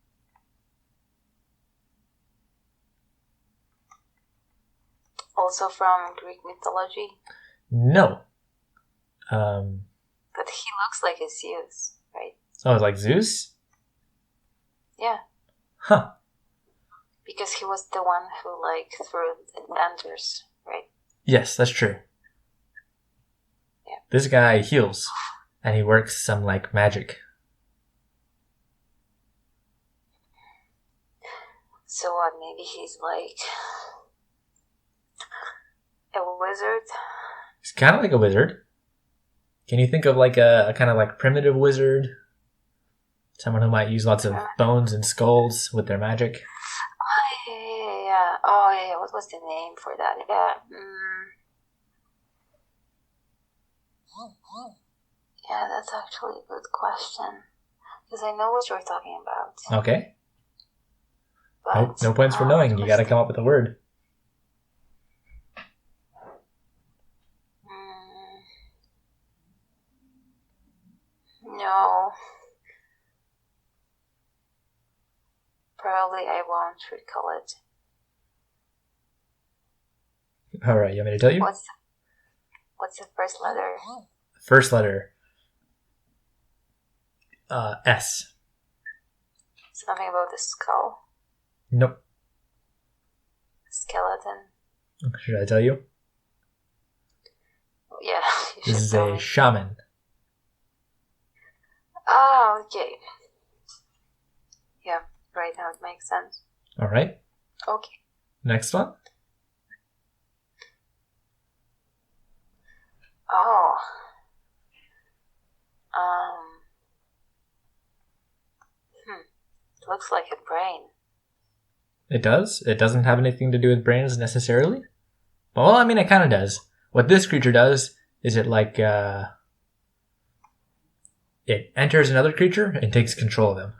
Also from Greek mythology? No. But he looks like a Zeus, right? Oh, like Zeus? Yeah. Huh. Because he was the one who, like, threw the dancers, right? Yes, that's true. Yeah. This guy heals, and he works some, like, magic. So what, maybe he's like a wizard? He's kind of like a wizard. Can you think of like a kind of like primitive wizard? Someone who might use lots of bones and skulls with their magic. Yeah. Oh, yeah. What was the name for that? Yeah. Yeah, that's actually a good question. Because I know what you're talking about. Okay. But, No points for knowing. You gotta come up with a word. No. Probably I won't recall it. Alright, you want me to tell you? What's the first letter? First letter. S. Something about the skull. Nope. Skeleton. Should I tell you? Yeah. This is a shaman. Oh, okay. Yeah, right now it makes sense. Alright. Okay. Next one. Oh. Looks like a brain. It does. It doesn't have anything to do with brains necessarily. Well, I mean, it kind of does. What this creature does is it like, it enters another creature and takes control of them.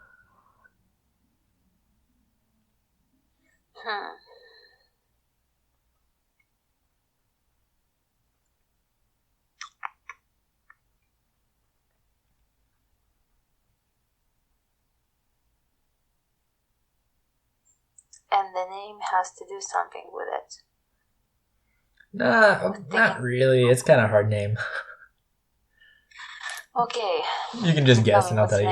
And the name has to do something with it. Nah, not really. It's kind of a hard name. Okay. You can just guess and I'll tell you.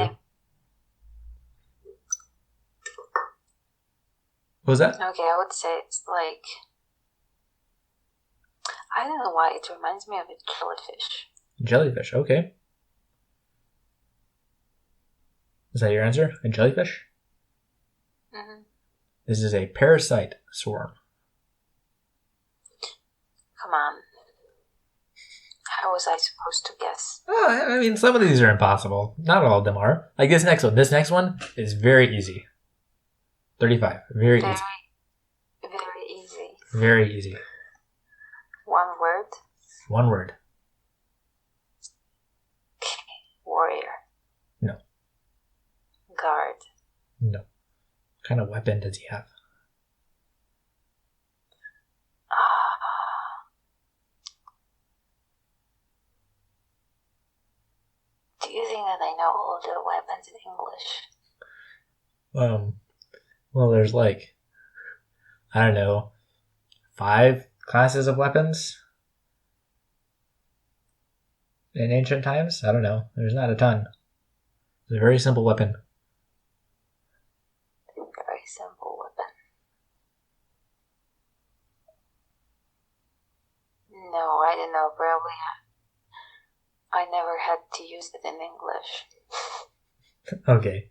What was that? Okay, I would say it's like... I don't know why it reminds me of a jellyfish. Jellyfish, okay. Is that your answer? A jellyfish? Mm-hmm. This is a parasite swarm. Come on. How was I supposed to guess? Oh, I mean, some of these are impossible. Not all of them are. Like this next one. This next one is very easy. 35. Very easy. Very easy. Very easy. One word. One word. Warrior. No. Guard. No. What kind of weapon does he have? Do you think that I know all the weapons in English? Well, there's like, I don't know, 5 classes of weapons in ancient times? I don't know. There's not a ton. It's a very simple weapon. Very simple weapon. No, I don't know. Probably I never had to use it in English. Okay.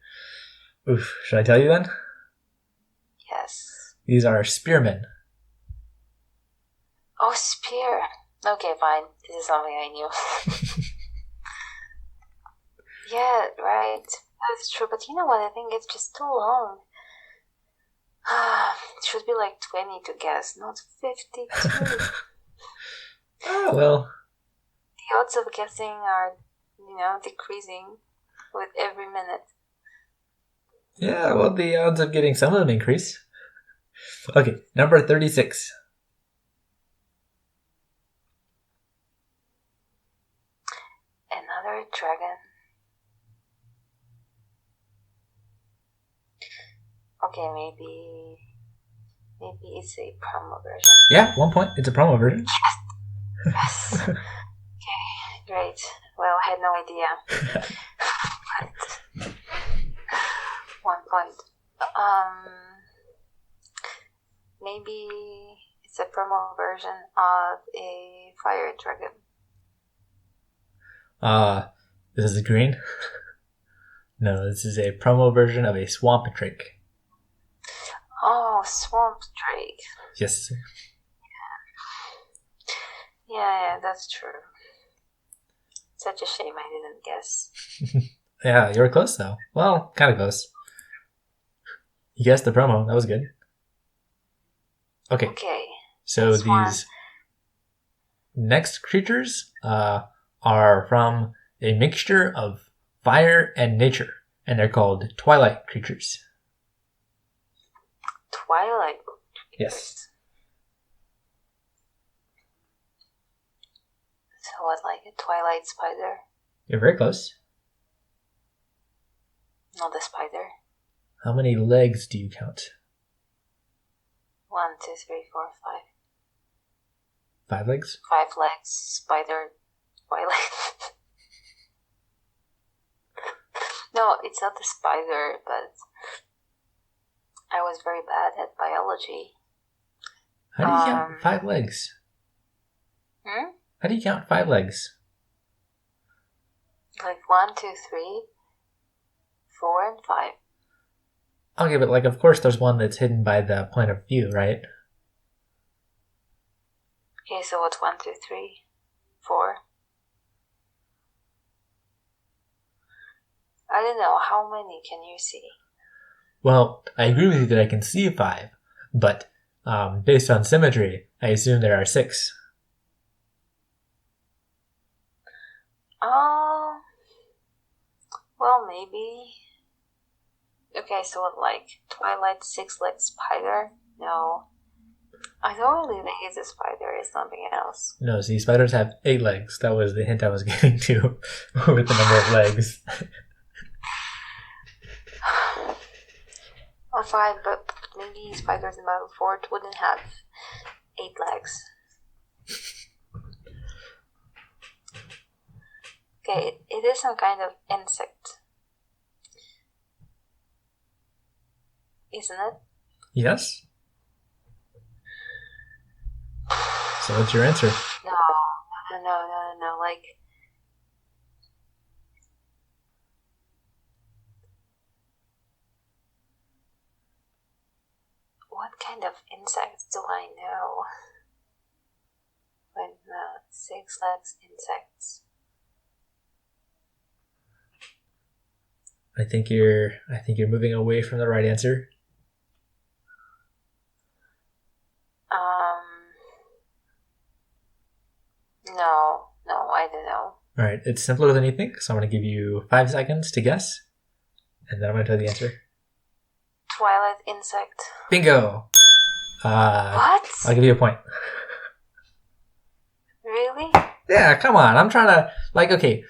Oof. Should I tell you then? Yes. These are spearmen. Oh, spear. Okay, fine. This is something I knew. Yeah, right. That's true. But you know what? I think it's just too long. It should be like 20 to guess, not 52. Oh, well. The odds of guessing are, decreasing with every minute. Yeah, well, the odds of getting some of them increase. Okay, number 36. Another dragon. Okay, maybe it's a promo version. Yeah, 1 point. It's a promo version. Yes. Okay, great. Well, I had no idea. But 1 point. Maybe it's a promo version of a fire dragon. This is green? No, this is a promo version of a swamp drake. Oh, swamp drake. Yes. Yeah, that's true. Such a shame I didn't guess. Yeah, you were close though. Well, kind of close. You guessed the promo. That was good. Okay. So This these one. next creatures are from a mixture of fire and nature, and they're called Twilight creatures. Twilight. Yes. So what, like a twilight spider? You're very close. Not a spider. How many legs do you count? 1, 2, 3, 4, 5. 5 legs? 5 legs, spider, twilight. No, it's not a spider, but I was very bad at biology. How do you count 5 legs? How do you count 5 legs? Like 1, 2, 3, 4, and 5. Okay, but like, of course, there's one that's hidden by the point of view, right? Okay, so what's 1, 2, 3, 4? I don't know. How many can you see? Well, I agree with you that I can see 5, but based on symmetry, I assume there are 6. Well, maybe. Okay, so what, like Twilight 6-legged spider? No. I don't really think it's a spider, it's something else. No, see, spiders have 8 legs. That was the hint I was getting to with the number of legs. Or 5, but maybe spiders in Battleforge wouldn't have 8 legs. Okay, it is some kind of insect. Isn't it? Yes. So what's your answer? No. Like, what kind of insects do I know? When 6 legs insects. I think you're moving away from the right answer. No, I don't know. All right, it's simpler than you think, so I'm going to give you 5 seconds to guess, and then I'm going to tell you the answer. Twilight insect. Bingo! What? I'll give you a point. Really? Yeah, come on. I'm trying to, okay,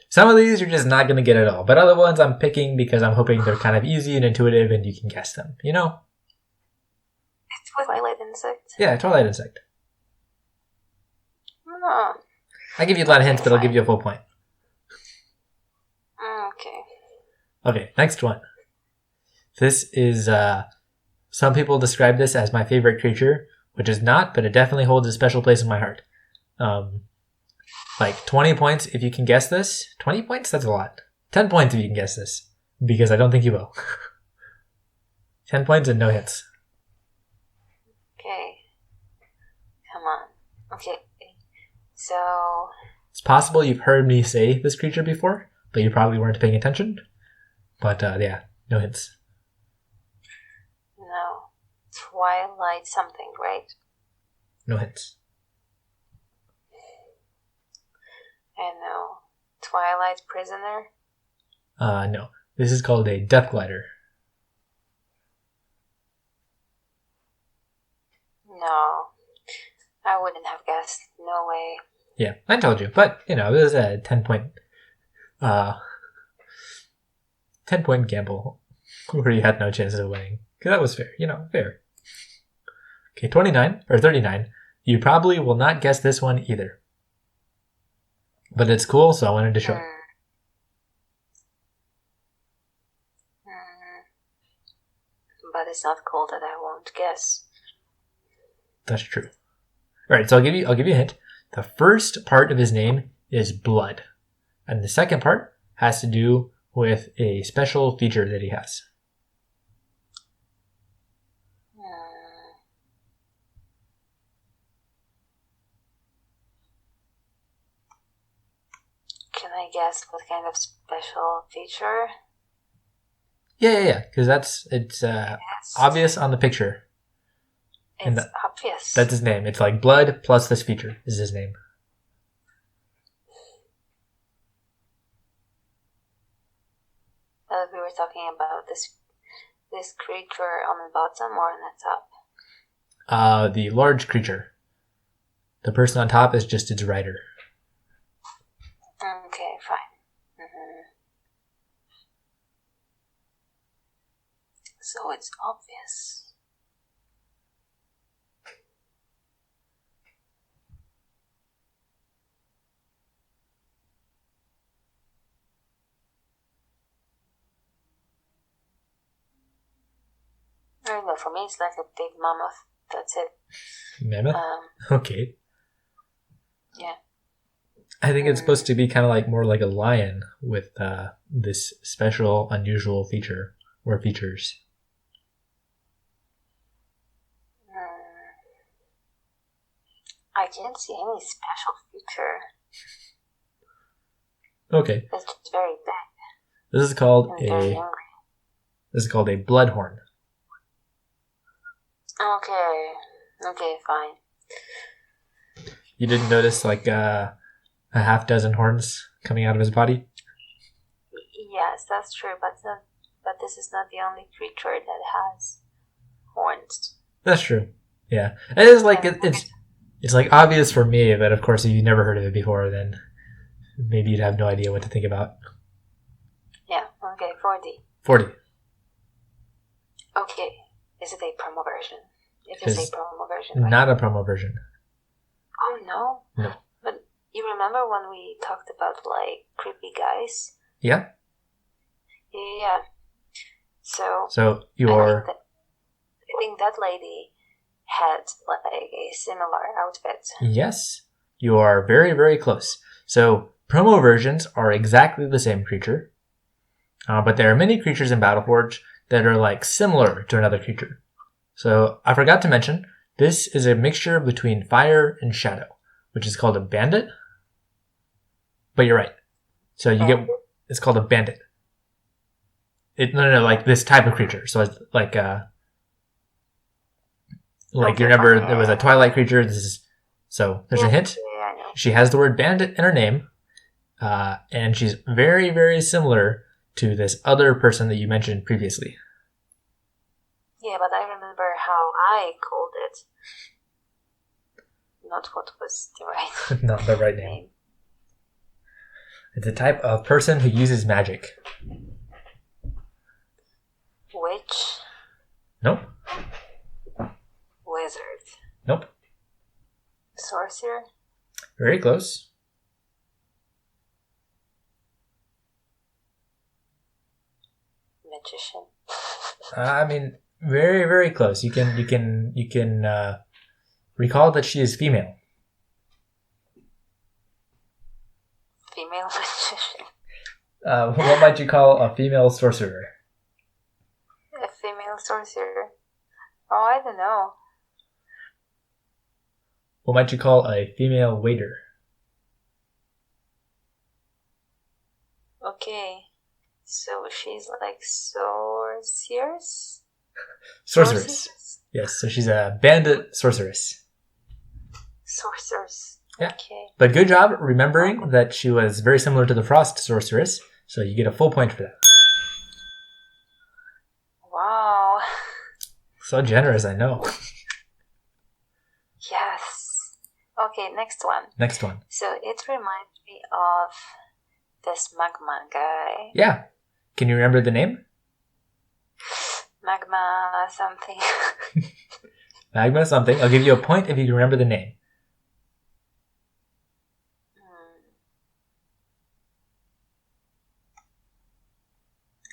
some of these you're just not going to get at all, but other ones I'm picking because I'm hoping they're kind of easy and intuitive and you can guess them, you know? It's Twilight insect? Yeah, Twilight insect. Oh. I give you a lot of hints, but I'll give you a full point. Okay. Okay, next one. This is, some people describe this as my favorite creature, which is not, but it definitely holds a special place in my heart. 20 points if you can guess this. 20 points? That's a lot. 10 points if you can guess this, because I don't think you will. 10 points and no hits. Okay. Come on. Okay. So... It's possible you've heard me say this creature before, but you probably weren't paying attention. But, yeah, no hints. No. Twilight something, right? No hints. I know. Twilight prisoner? No. This is called a death glider. No. I wouldn't have guessed. No way. Yeah, I told you. But, it was a 10-point 10-point gamble where you had no chances of winning. Because that was fair. Fair. Okay, 29 or 39. You probably will not guess this one either. But it's cool, so I wanted to show it. But it's not cool that I won't guess. That's true. All right, so I'll give you a hint. The first part of his name is blood, and the second part has to do with a special feature that he has. Can I guess what kind of special feature? Yeah. Because it's obvious on the picture. It's obvious. That's his name. It's like blood plus this feature is his name. We were talking about this creature on the bottom or on the top? The large creature. The person on top is just its rider. Okay, fine. So it's obvious. I don't know, for me it's like a big mammoth. That's it. Mammoth? Okay. Yeah. I think it's supposed to be kind of like more like a lion with this special, unusual feature or features. I can't see any special feature. Okay. It's just very big. This is called and very angry. This is called a bloodhorn. Okay, fine. You didn't notice like a half dozen horns coming out of his body? Yes, that's true, but this is not the only creature that has horns. That's true. Yeah, it is like it's like obvious for me, but of course, if you've never heard of it before, then maybe you'd have no idea what to think about. Yeah. Okay. 40. Okay. Is it a promo version? It is a promo version. Right? Not a promo version. Oh no. No. But you remember when we talked about like creepy guys? Yeah. Yeah. So you're. I think that lady had like a similar outfit. Yes, you are very, very close. So promo versions are exactly the same creature, but there are many creatures in Battleforge that are like similar to another creature. So I forgot to mention, this is a mixture between fire and shadow, which is called a bandit. But you're right. So it's called a bandit. No, like this type of creature. So it's like you remember there was a Twilight creature. So there's a hint. Yeah, I know. She has the word bandit in her name, and she's very, very similar to this other person that you mentioned previously. Yeah, but I remember how I called it. Not what was the right Not the right name. It's a type of person who uses magic. Witch? Nope. Wizard? Nope. Sorcerer? Very close. Magician? I mean, very, very close. You can recall that she is female. Female magician? What might you call a female sorcerer? A female sorcerer? Oh, I don't know. What might you call a female waiter? Okay. So she's like sorceress? Sorceress. Yes, so she's a bandit sorceress. Sorceress. Yeah. Okay. But good job remembering that she was very similar to the frost sorceress, so you get a full point for that. Wow. So generous, I know. Yes. Okay, next one. Next one. So it reminds me of this magma guy. Yeah. Can you remember the name? Magma something. Magma something. I'll give you a point if you can remember the name.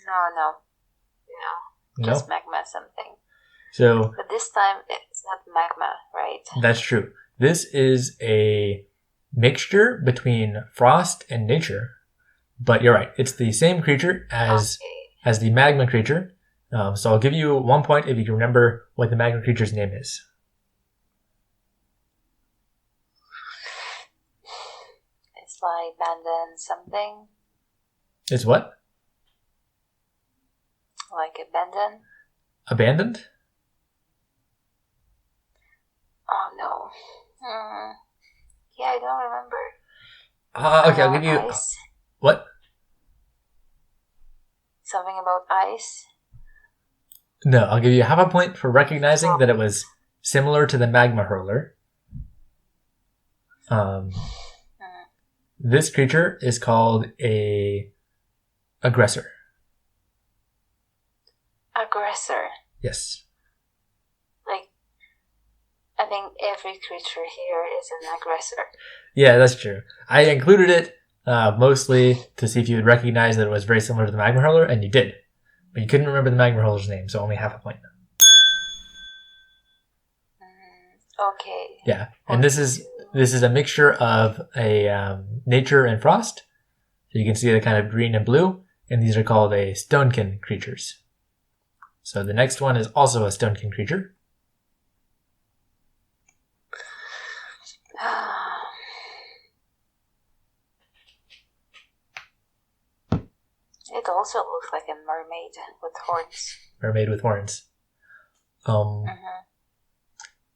No. Just No? magma something. So But this time it's not magma, right? that's true. This is a mixture between frost and nature. But you're right. It's the same creature as the magma creature. So I'll give you 1 point if you can remember what the magma creature's name is. It's like abandoned something. It's what? Like abandoned. Abandoned? Oh no. Yeah, I don't remember. Okay, I'll give you... Ice. What? Something about ice. No, I'll give you half a point for recognizing that it was similar to the magma hurler. This creature is called a aggressor. Aggressor. Yes. Like, I think every creature here is an aggressor. Yeah, that's true. I included it mostly to see if you would recognize that it was very similar to the magma hurler, and you did. But you couldn't remember the magma hurler's name, so only half a point. Okay. Yeah, and this is a mixture of a nature and frost. So you can see the kind of green and blue, and these are called a stonekin creatures. So the next one is also a stonekin creature. It also looks like a mermaid with horns. Mermaid with horns.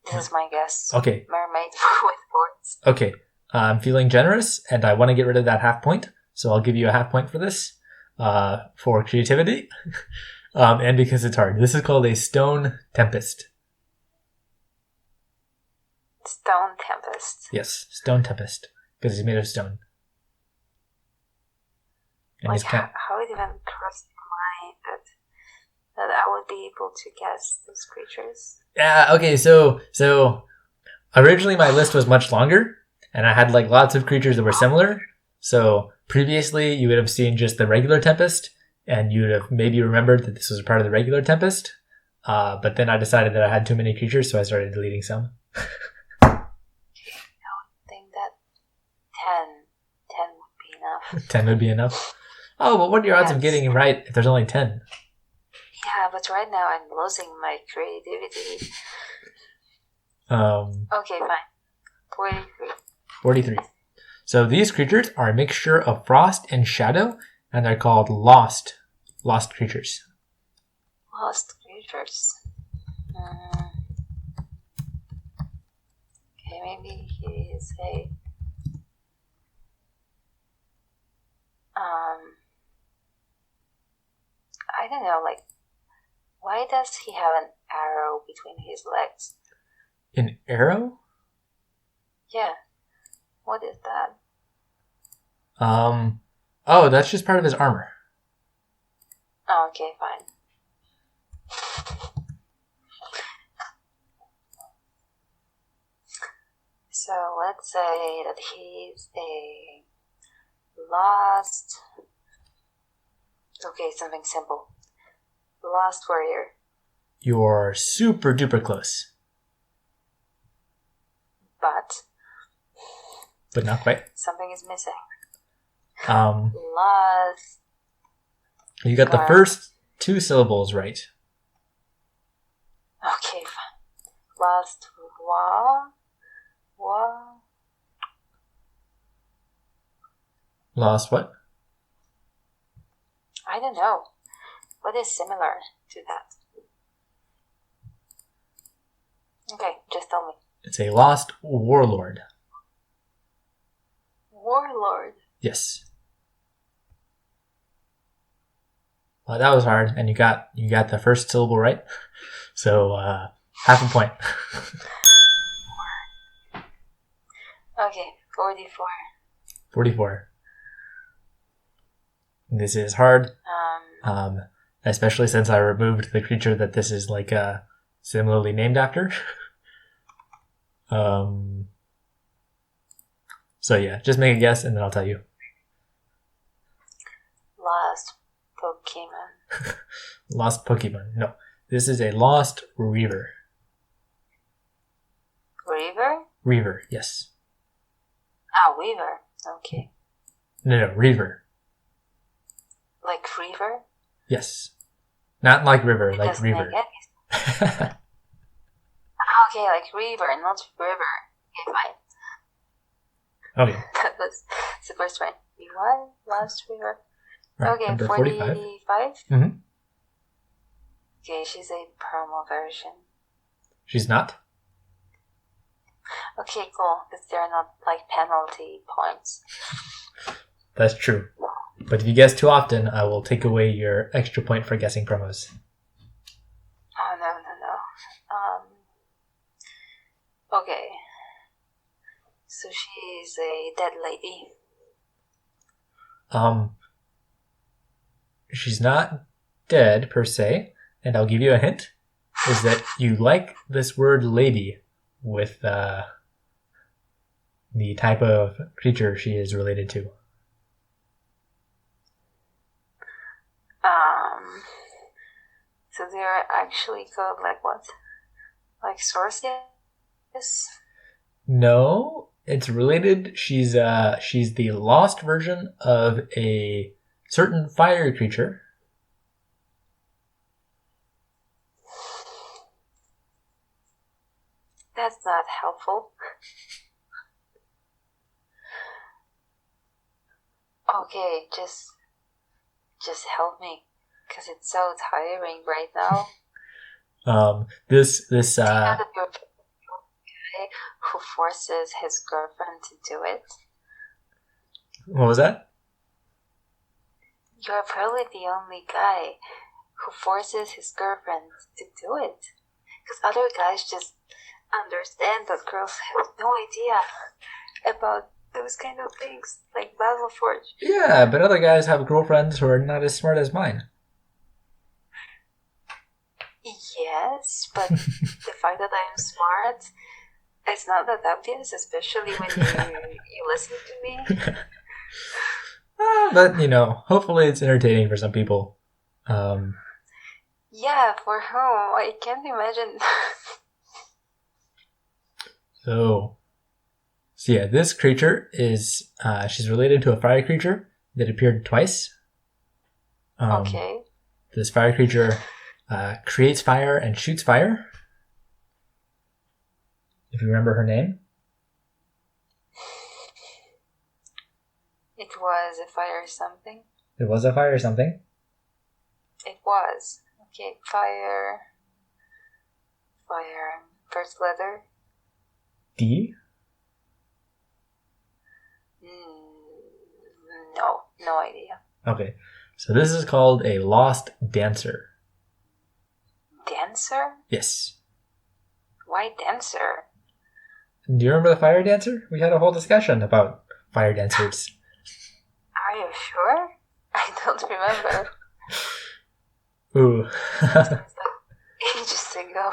This is my guess. Okay. Mermaid with horns. Okay. I'm feeling generous, and I want to get rid of that half point. So I'll give you a half point for this, for creativity, and because it's hard. This is called a stone tempest. Stone tempest. Yes, stone tempest, because it's made of stone. And Like, it's kind how it even crossed my mind that I would be able to guess those creatures. Yeah, okay, so originally my list was much longer, and I had like lots of creatures that were similar. So previously you would have seen just the regular tempest, and you would have maybe remembered that this was part of the regular tempest. But then I decided that I had too many creatures, so I started deleting some. I think that 10 would be enough. 10 would be enough. Oh, but what are your odds of Yes. getting it right if there's only 10? Yeah, but right now I'm losing my creativity. Okay, fine. 43. 43. So these creatures are a mixture of frost and shadow, and they're called lost creatures. Lost creatures. Okay, maybe he is a... I don't know, like, why does he have an arrow between his legs? An arrow? Yeah. What is that? Oh, that's just part of his armor. Oh, okay, fine. So let's say that he's a lost... Okay, something simple. Lost warrior. You're super duper close, But not quite. something is missing. Lost. You got the Gar- first 2 syllables right. Okay, fine. Lost wa. Lost what? I don't know. What is similar to that? Okay, just tell me. It's a lost warlord. Warlord. Yes. Well, that was hard, and you got the first syllable right. So half a point. Okay, 44. 44. This is hard. Especially since I removed the creature that this is like similarly named after. So yeah, just make a guess and then I'll tell you. Lost Pokemon. Lost Pokemon. No, this is a lost Reaver. River? Reaver, yes. Ah, Weaver. Okay. No, Reaver. Like River? Yes. Not like river, like Because Reaver. Okay, like River, not River. Okay, fine. Okay. That was the first one. You won? Lost River. Right, Okay, number 45? Mhm. Okay, she's a promo version. She's not? Okay, cool. Because they're not like penalty points. That's true. But if you guess too often, I will take away your extra point for guessing promos. Oh, no. Okay. So she's a dead lady. She's not dead per se, and I'll give you a hint, is that you like this word lady with the type of creature she is related to. So they're actually called like what? Like sorcerers? No, it's related. She's the lost version of a certain fire creature. That's not helpful. Okay, just help me, because it's so tiring right now. This Do you know that you're the guy who forces his girlfriend to do it? what was that? You're probably the only guy who forces his girlfriend to do it. Because other guys just understand that girls have no idea about those kind of things, like Battleforge. Yeah, but other guys have girlfriends who are not as smart as mine. Yes, but the fact that I'm smart, it's not that obvious, especially when you listen to me. But, hopefully it's entertaining for some people. Yeah, for whom? I can't imagine. So yeah, this creature is, she's related to a fire creature that appeared twice. Okay. This fire creature creates fire and shoots fire. If you remember her name. It was a fire something. It was a fire something. It was. Okay, fire. First letter. D? No idea. Okay. So this is called a lost dancer. Dancer? Yes. Why dancer? Do you remember the fire dancer? We had a whole discussion about fire dancers. Are you sure? I don't remember. Ooh. Ages ago.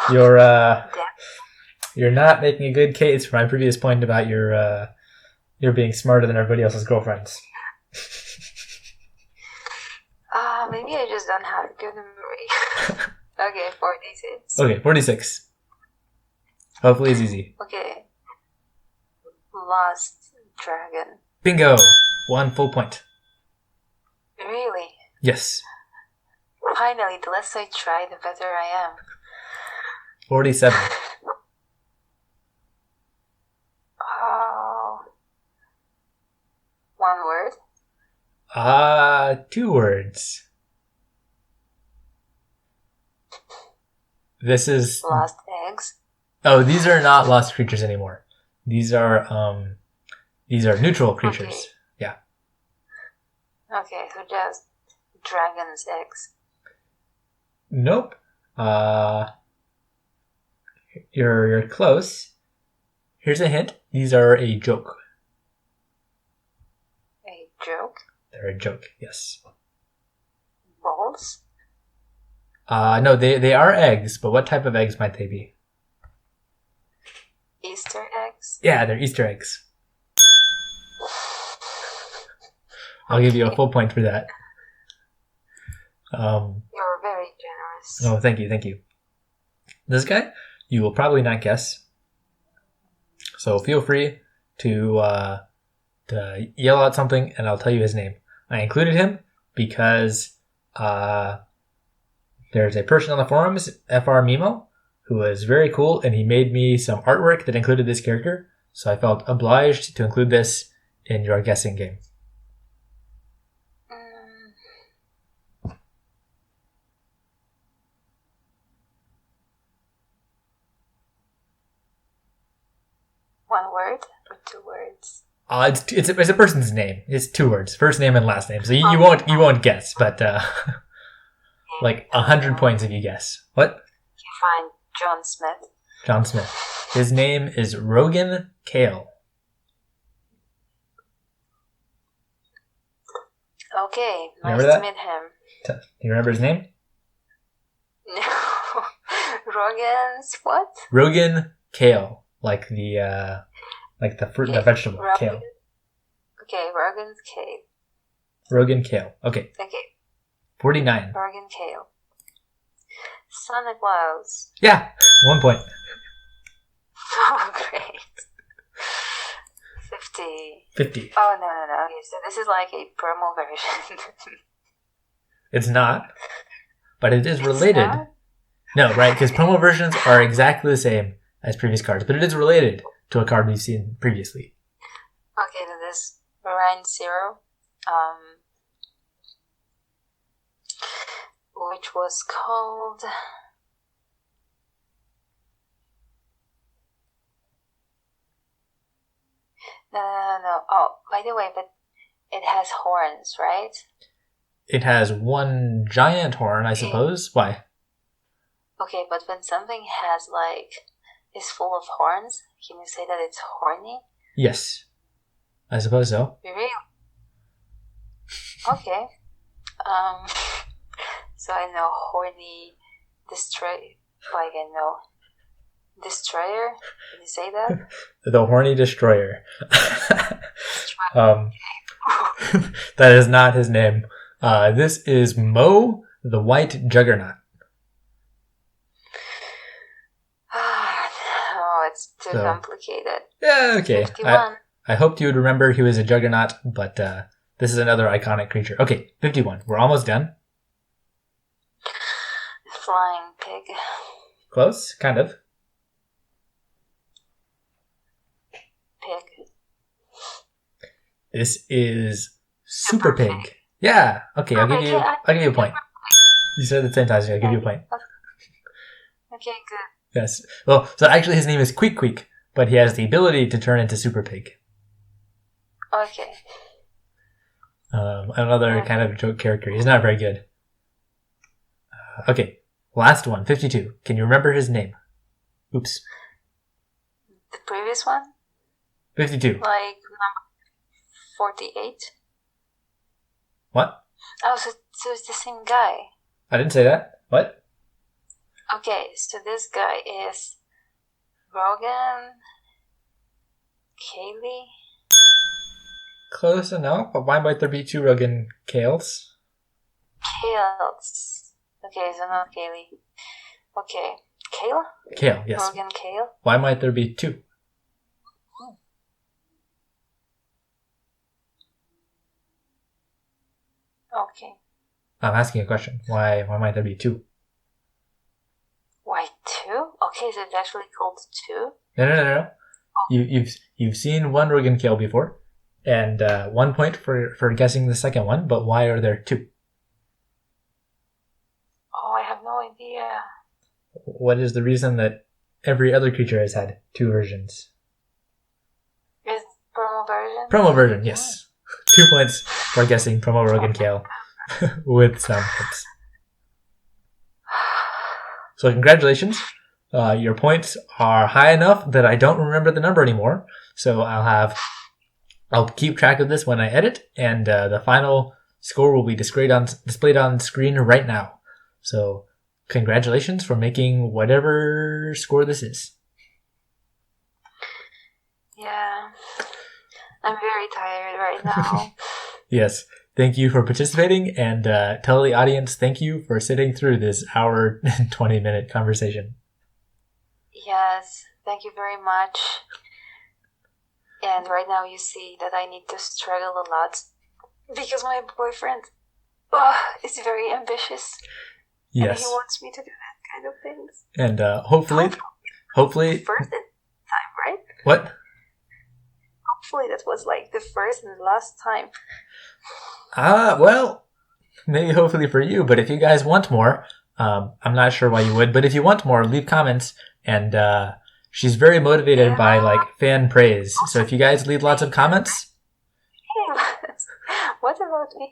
You're not making a good case for my previous point about your being smarter than everybody else's girlfriends. Maybe I just don't have good memory. Okay, 46. Okay, 46. Hopefully it's easy. Okay. Lost dragon. Bingo! 1 full point. Really? Yes. Finally, the less I try, the better I am. 47. Oh. One word? 2 words. This is... Lost eggs? Oh, these are not lost creatures anymore. These are neutral creatures. Okay. Yeah. Okay, so just dragon's eggs. Nope. You're close. Here's a hint. These are a joke. A joke? They're a joke, yes. Balls? No, they are eggs, but what type of eggs might they be? Easter eggs? Yeah, they're Easter eggs. I'll give you a full point for that. You're very generous. Oh, thank you. This guy, you will probably not guess. So feel free to yell out something, and I'll tell you his name. I included him because there's a person on the forums, FR Mimo, who was very cool, and he made me some artwork that included this character. So I felt obliged to include this in your guessing game. One word or 2 words? It's a person's name. It's 2 words, first name and last name. So you won't guess, but like 100 points if you guess. What? You find John Smith. John Smith. His name is Rogan Kale. Okay, nice Remember that? to meet him. Do you remember his name? No. Rogan's what? Rogan Kale, like the fruit, the vegetable kale. Okay, Rogan's kale. Rogan Kale. Okay. 49. Rogan kale. Santa Claus. Yeah, 1 point. Oh, great. 50. Oh, no. Okay, so this is like a promo version. It's not, but it is related. Not? No, right? Because promo versions are exactly the same as previous cards, but it is related to a card we've seen previously. Okay, then this Marine Zero, which was called... No. Oh, by the way, but it has horns, right? It has 1 giant horn, I suppose. Why? Okay, but when something has is full of horns, can you say that it's horny? Yes, I suppose so. Really? Okay. So I know horny destroyer. Destroyer. Can you say that? The horny destroyer. That is not his name. This is Mo, the White Juggernaut. too complicated. Yeah, okay. 51. I hoped you would remember he was a juggernaut, but this is another iconic creature. Okay, 51. We're almost done. Flying pig. Close, kind of. Pig. This is Super Pig. Yeah. Okay, I'll give you a point. You said it at the same time, so I'll give you a point. Okay, good. Yes. Well, so actually his name is Queek, but he has the ability to turn into Super Pig. Okay. Another kind of joke character. He's not very good. Okay. Last one, 52. Can you remember his name? Oops. The previous one? 52. Like number 48? What? Oh, so it's the same guy. I didn't say that. What? Okay, so this guy is Rogan Kaylee. Close enough, but why might there be two Rogan Kales? Kales. Okay, so not Kaylee. Okay, Kale? Kale, yes. Rogan Kale. Why might there be two? Okay. I'm asking a question. Why might there be two? Why two? Okay, so it's actually called two? No. You've seen one Rogan Kale before, and 1 point for guessing the second one. But why are there two? Oh, I have no idea. What is the reason that every other creature has had two versions? Is promo version? Promo version, yes. 2 points for guessing promo Rogan Kale with sound clips. So congratulations. Your points are high enough that I don't remember the number anymore. So I'll keep track of this when I edit, and the final score will be displayed on screen right now. So congratulations for making whatever score this is. Yeah. I'm very tired right now. Yes. Thank you for participating, and tell the audience thank you for sitting through this hour and 20-minute conversation. Yes, thank you very much. And right now you see that I need to struggle a lot because my boyfriend is very ambitious. Yes. And he wants me to do that kind of things. And hopefully First time, right? What? Hopefully that was like the first and last time. Well, maybe hopefully for you, but if you guys want more, I'm not sure why you would, but if you want more, leave comments, and she's very motivated by like fan praise. So if you guys leave lots of comments, what about me?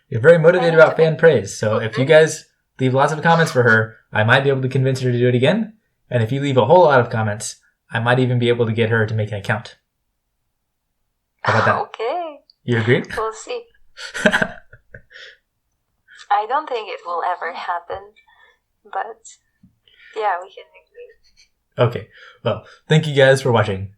You're very motivated about fan praise. So if you guys leave lots of comments for her, I might be able to convince her to do it again. And if you leave a whole lot of comments, I might even be able to get her to make an account. How about that? Okay. You agree? We'll see. I don't think it will ever happen, but yeah, we can agree. Okay. Well, thank you guys for watching.